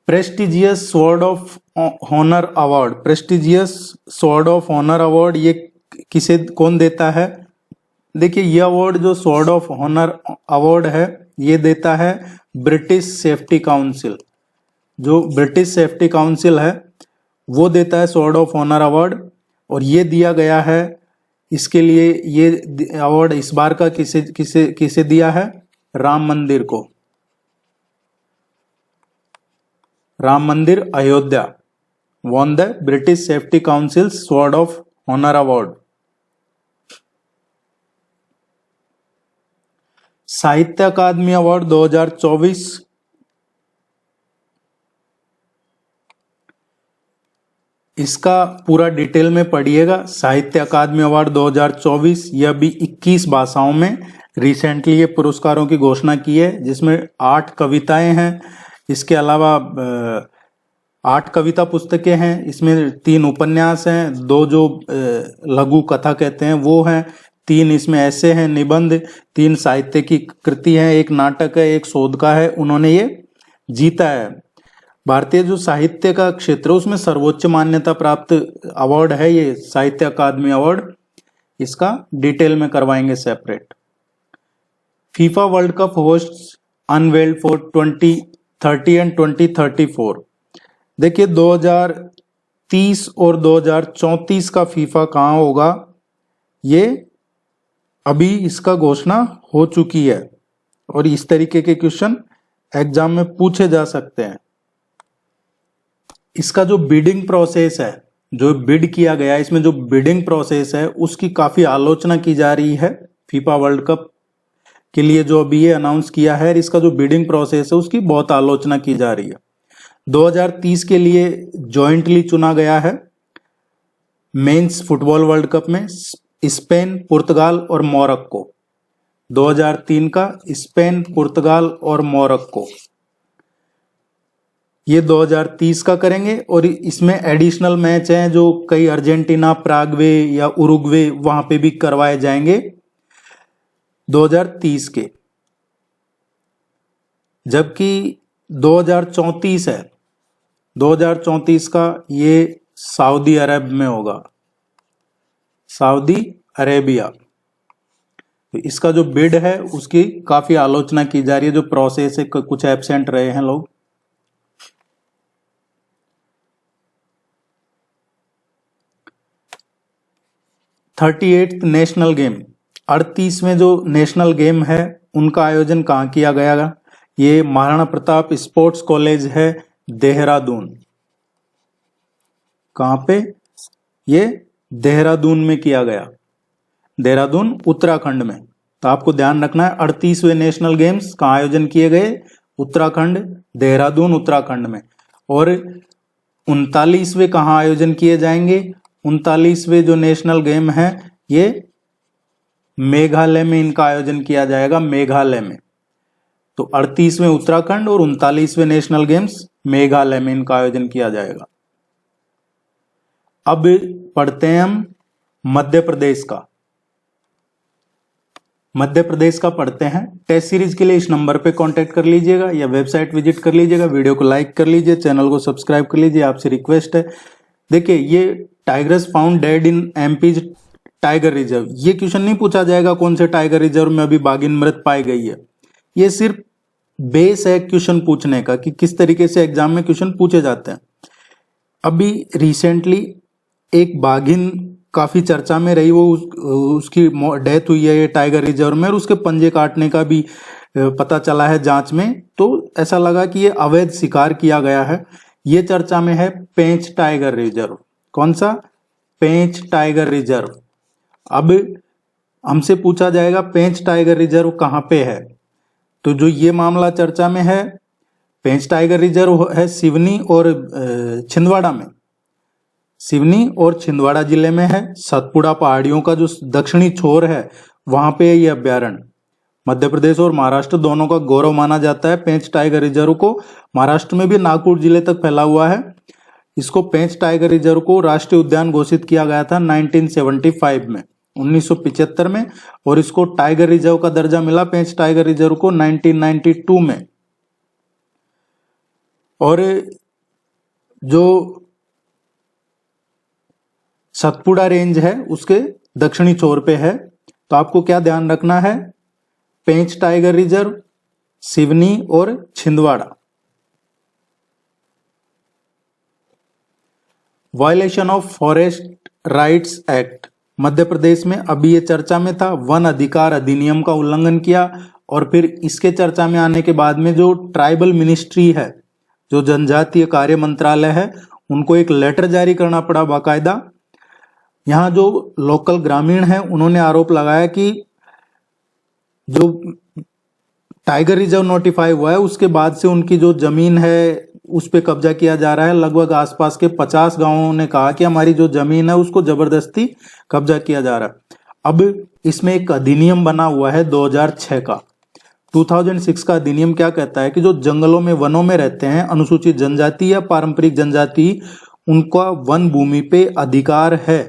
Prestigious sword of honour award, prestigious sword of honour award ये किसे कौन देता है? देखिए, ये अवार्ड जो स्वॉर्ड ऑफ ऑनर अवार्ड है ये देता है ब्रिटिश सेफ्टी काउंसिल। जो ब्रिटिश सेफ्टी काउंसिल है वो देता है स्वॉर्ड ऑफ ऑनर अवार्ड, और ये दिया गया है इसके लिए, ये अवार्ड इस बार का किसे किसे किसे दिया है? राम मंदिर को, Ram Mandir Ayodhya won the British Safety Council Sword of honour award. Sahitya Akademi award 2024, इसका पूरा डिटेल में पढ़िएगा। साहित्य अकादमी अवार्ड 2024 यह भी 21 भाषाओं में रिसेंटली ये पुरस्कारों की घोषणा की है, जिसमें 8 कविताएं हैं। इसके अलावा 8 कविता पुस्तकें हैं, इसमें 3 उपन्यास हैं, 2 जो लघु कथा कहते हैं वो हैं, 3 इसमें ऐसे हैं, निबंध, 3 साहित्य की कृति है, 1 नाटक है, 1 शोध का है। उन्होंने ये जीता है। भारतीय जो साहित्य का क्षेत्र है उसमें सर्वोच्च मान्यता प्राप्त अवार्ड है ये साहित्य अकादमी अवार्ड। इसका डिटेल में करवाएंगे separate. FIFA world cup host unveiled for 2030 and 2034। देखिए 2030 और 2034 का फीफा कहाँ होगा, ये अभी इसका घोषणा हो चुकी है और इस तरीके के क्वेश्चन एग्जाम में पूछे जा सकते हैं। इसका जो बिडिंग प्रोसेस है, जो बिड किया गया है, इसमें जो बिडिंग प्रोसेस है उसकी काफी आलोचना की जा रही है। फीफा वर्ल्ड कप के लिए जो अभी ये अनाउंस किया है, इसका जो बिडिंग प्रोसेस है उसकी बहुत आलोचना की जा रही है। 2030 के लिए जॉइंटली चुना गया है मेंस फुटबॉल वर्ल्ड कप में स्पेन, पुर्तगाल और मोरक्को। 2003 का स्पेन, पुर्तगाल और मोरक्को, ये 2030 का करेंगे। और इसमें एडिशनल मैच हैं जो कई अर्जेंटीना, प्रागवे या उरुग्वे वहां पे भी करवाए जाएंगे 2030 के। जबकि 2034 है, 2034 का ये सऊदी अरब में होगा, सऊदी अरेबिया। तो इसका जो बिड है उसकी काफी आलोचना की जा रही है। जो प्रोसेस है, कुछ एब्सेंट रहे हैं लोग। थर्टी नेशनल गेम, 38वें जो नेशनल गेम है उनका आयोजन कहाँ किया गया? ये महाराणा प्रताप स्पोर्ट्स कॉलेज है देहरादून। कहाँ पे? ये देहरादून में किया गया, देहरादून उत्तराखंड में। तो आपको ध्यान रखना है 38वें नेशनल गेम्स कहाँ आयोजन किए गए? उत्तराखंड, देहरादून उत्तराखंड में। और 39वें कहाँ आयोजन किए जाएंगे? 39वें जो नेशनल गेम है ये मेघालय में इनका आयोजन किया जाएगा, मेघालय में। तो 38वें उत्तराखंड और 39वें नेशनल गेम्स मेघालय में इनका आयोजन किया जाएगा। अब पढ़ते हैं हम मध्य प्रदेश का। मध्य प्रदेश का पढ़ते हैं। टेस्ट सीरीज के लिए इस नंबर पे कांटेक्ट कर लीजिएगा या वेबसाइट विजिट कर लीजिएगा। वीडियो को लाइक कर लीजिए, चैनल को सब्सक्राइब कर लीजिए, आपसे रिक्वेस्ट है। देखिए ये टाइगर्स फाउंड डेड इन एमपीज टाइगर रिजर्व, ये क्वेश्चन नहीं पूछा जाएगा कौन से टाइगर रिजर्व में अभी बाघिन मृत पाई गई है। ये सिर्फ बेस है क्वेश्चन पूछने का कि किस तरीके से एग्जाम में क्वेश्चन पूछे जाते हैं। अभी रिसेंटली एक बाघिन काफी चर्चा में रही, वो उसकी डेथ हुई है ये टाइगर रिजर्व में, और उसके पंजे काटने का भी पता चला है जांच में। तो ऐसा लगा कि ये अवैध शिकार किया गया है। ये चर्चा में है पेंच टाइगर रिजर्व। कौन सा? पेंच टाइगर रिजर्व। अब हमसे पूछा जाएगा पेंच टाइगर रिजर्व कहाँ पे है, तो जो ये मामला चर्चा में है, पेंच टाइगर रिजर्व है सिवनी और छिंदवाड़ा में। सिवनी और छिंदवाड़ा जिले में है। सतपुड़ा पहाड़ियों का जो दक्षिणी छोर है वहां पे ये अभ्यारण्य। मध्य प्रदेश और महाराष्ट्र दोनों का गौरव माना जाता है पेंच टाइगर रिजर्व को। महाराष्ट्र में भी नागपुर जिले तक फैला हुआ है। इसको पेंच टाइगर रिजर्व को राष्ट्रीय उद्यान घोषित किया गया था 1975 में, 1975 में, और इसको टाइगर रिजर्व का दर्जा मिला पेंच टाइगर रिजर्व को 1992 में। और जो सतपुड़ा रेंज है उसके दक्षिणी छोर पे है। तो आपको क्या ध्यान रखना है? पेंच टाइगर रिजर्व, सिवनी और Chhindwara. Violation of forest rights act, Madhya Pradesh में अभी ये चर्चा में था। वन अधिकार अधिनियम का उल्लंघन किया, और फिर इसके चर्चा में आने के बाद में जो ट्राइबल मिनिस्ट्री है, जो जनजातीय कार्य मंत्रालय है, उनको एक लेटर जारी करना पड़ा बाकायदा। यहाँ जो लोकल ग्रामीण हैं उन्होंने आरोप लगाया कि जो टाइगर रिजर्व नोटिफाई हुआ है उसके बाद से उनकी जो जमीन है उस पे कब्जा किया जा रहा है। लगभग आसपास के 50 गांवों ने कहा कि हमारी जो जमीन है उसको जबरदस्ती कब्जा किया जा रहा है। अब इसमें एक अधिनियम बना हुआ है 2006 का, 2006 का अधिनियम क्या कहता है कि जो जंगलों में वनों में रहते हैं अनुसूचित जनजाति या पारंपरिक जनजाति, उनका वन भूमि पे अधिकार है।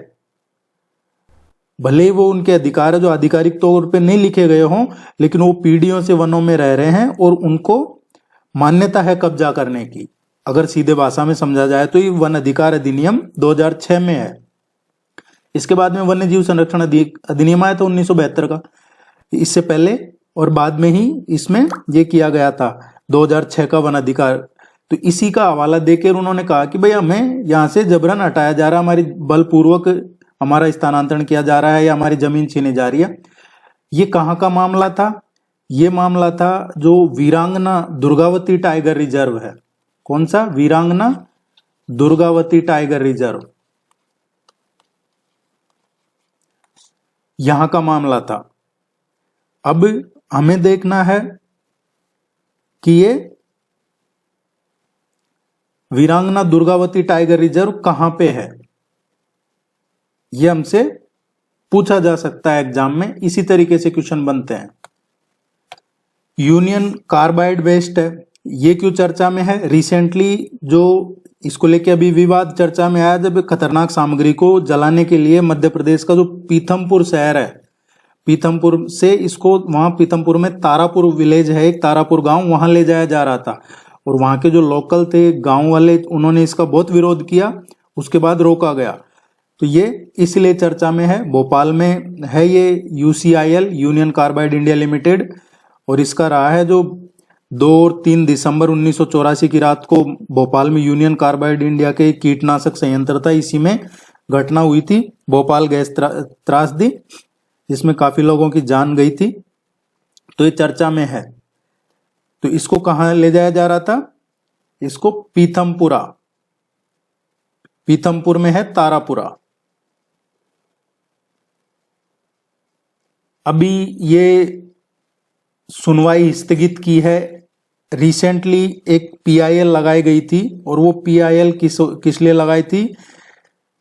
भले ही वो उनके अधिकार है जो आधिकारिक तौर पे नहीं लिखे गए हों, लेकिन वो पीढ़ियों से वनों में रह रहे हैं और उनको मान्यता है कब्जा करने की। अगर सीधे भाषा में समझा जाए तो ये वन अधिकार अधिनियम 2006 में है। इसके बाद में वन्य जीव संरक्षण अधिनियम आया था 1972 का। इससे पहले और बाद में ही इसमें ये किया गया था 2006 का वन अधिकार। तो इसी का हवाला देकर उन्होंने कहा कि भाई हमें यहाँ से जबरन हटाया जा रहा है, हमारी बलपूर्वक हमारा स्थानांतरण किया जा रहा है या हमारी जमीन छीनी जा रही है। ये कहाँ का मामला था? ये मामला था जो वीरांगना दुर्गावती टाइगर रिजर्व है। कौन सा? वीरांगना दुर्गावती टाइगर रिजर्व, यहां का मामला था। अब हमें देखना है कि ये वीरांगना दुर्गावती टाइगर रिजर्व कहां पे है। ये हमसे पूछा जा सकता है एग्जाम में, इसी तरीके से क्वेश्चन बनते हैं। यूनियन कार्बाइड वेस्ट है, ये क्यों चर्चा में है? रिसेंटली जो इसको लेके अभी विवाद चर्चा में आया, जब खतरनाक सामग्री को जलाने के लिए मध्य प्रदेश का जो पीथमपुर शहर है, पीथमपुर से इसको, वहां पीथमपुर में तारापुर विलेज है, एक तारापुर गांव, वहां ले जाया जा रहा था और वहां के जो लोकल थे गांव वाले, उन्होंने इसका बहुत विरोध किया, उसके बाद रोका गया। तो ये इसलिए चर्चा में है। भोपाल में है ये UCIL, union carbide India limited, और इसका रहा है जो 2 और 3 दिसंबर 1984 की रात को भोपाल में यूनियन कार्बाइड इंडिया के कीटनाशक संयंत्र था, इसी में घटना हुई थी, भोपाल गैस त्रासदी, जिसमें काफी लोगों की जान गई थी। तो ये चर्चा में है। तो इसको कहां ले जाया जा रहा था? इसको पीथमपुरा, पीथमपुर में है तारापुरा। अभी ये सुनवाई स्थगित की है। रिसेंटली एक PIL लगाई गई थी, और वो PIL किस लिए लगाई थी?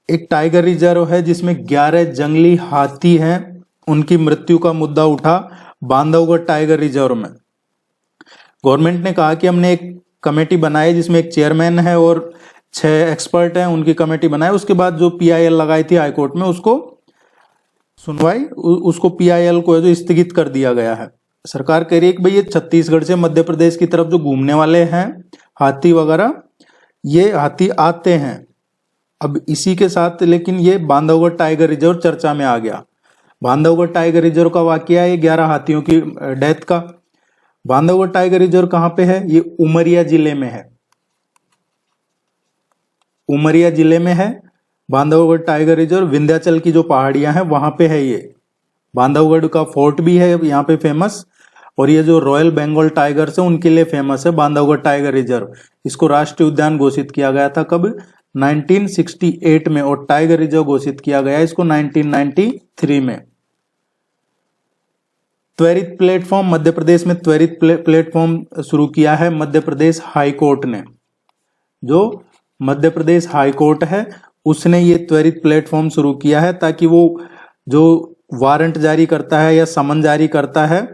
एक टाइगर रिजर्व है जिसमें 11 जंगली हाथी हैं, उनकी मृत्यु का मुद्दा उठा बांधवगढ़ टाइगर रिजर्व में। गवर्नमेंट ने कहा कि हमने एक कमेटी बनाई जिसमें एक चेयरमैन है और 6 एक्सपर्ट हैं, उनकी कमेटी बनाई। उसके बाद जो PIL लगाई थी हाईकोर्ट में, उसको सुनवाई, उसको PIL को जो स्थगित कर दिया गया है। सरकार कह रही है कि भाई ये छत्तीसगढ़ से मध्य प्रदेश की तरफ जो घूमने वाले हैं हाथी वगैरह, ये हाथी आते हैं। अब इसी के साथ लेकिन ये बांधवगढ़ टाइगर रिजर्व चर्चा में आ गया। बांधवगढ़ टाइगर रिजर्व का वाकया है 11 हाथियों की डेथ का। बांधवगढ़ टाइगर रिजर्व कहां पे है? ये उमरिया जिले में है, उमरिया जिले में है बांधवगढ़ टाइगर रिजर्व। विंध्याचल की जो पहाड़ियां हैं वहां पे है ये। बांधवगढ़ का फोर्ट भी है यहाँ पे फेमस, और ये जो रॉयल बंगाल टाइगर्स है उनके लिए फेमस है बांधवगढ़ टाइगर रिजर्व। इसको राष्ट्रीय उद्यान घोषित किया गया था कब? 1968 में, और टाइगर रिजर्व घोषित किया गया इसको 1993 में। त्वरित प्लेटफॉर्म, मध्य प्रदेश में त्वरित प्लेटफॉर्म शुरू किया है मध्य प्रदेश हाईकोर्ट ने। जो मध्य प्रदेश हाईकोर्ट है उसने ये त्वरित प्लेटफॉर्म शुरू किया है, ताकि वो जो वारंट जारी करता है या समन जारी करता है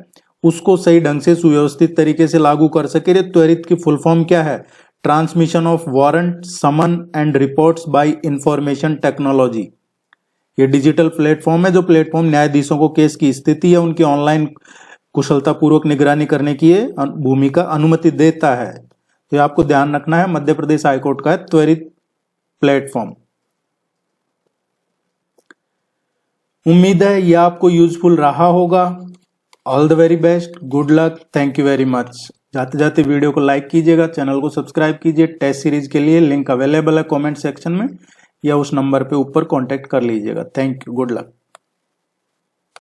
उसको सही ढंग से सुव्यवस्थित तरीके से लागू कर सके। त्वरित की फुल फॉर्म क्या है? Transmission of warrant, summon and reports by information technology. ये डिजिटल प्लेटफॉर्म है जो प्लेटफॉर्म न्यायाधीशों को केस की स्थिति या उनकी ऑनलाइन कुशलतापूर्वक निगरानी करने की भूमिका अनुमति देता है। तो आपको ध्यान रखना है, मध्य प्रदेश हाईकोर्ट का है त्वरित प्लेटफॉर्म। उम्मीद है यह आपको यूजफुल रहा होगा। All the very best, good luck, thank you very much. जाते जाते वीडियो को लाइक कीजिएगा, चैनल को सब्सक्राइब कीजिए। टेस्ट सीरीज के लिए लिंक अवेलेबल है कमेंट सेक्शन में, या उस नंबर पे ऊपर कांटेक्ट कर लीजिएगा। Thank you, good luck.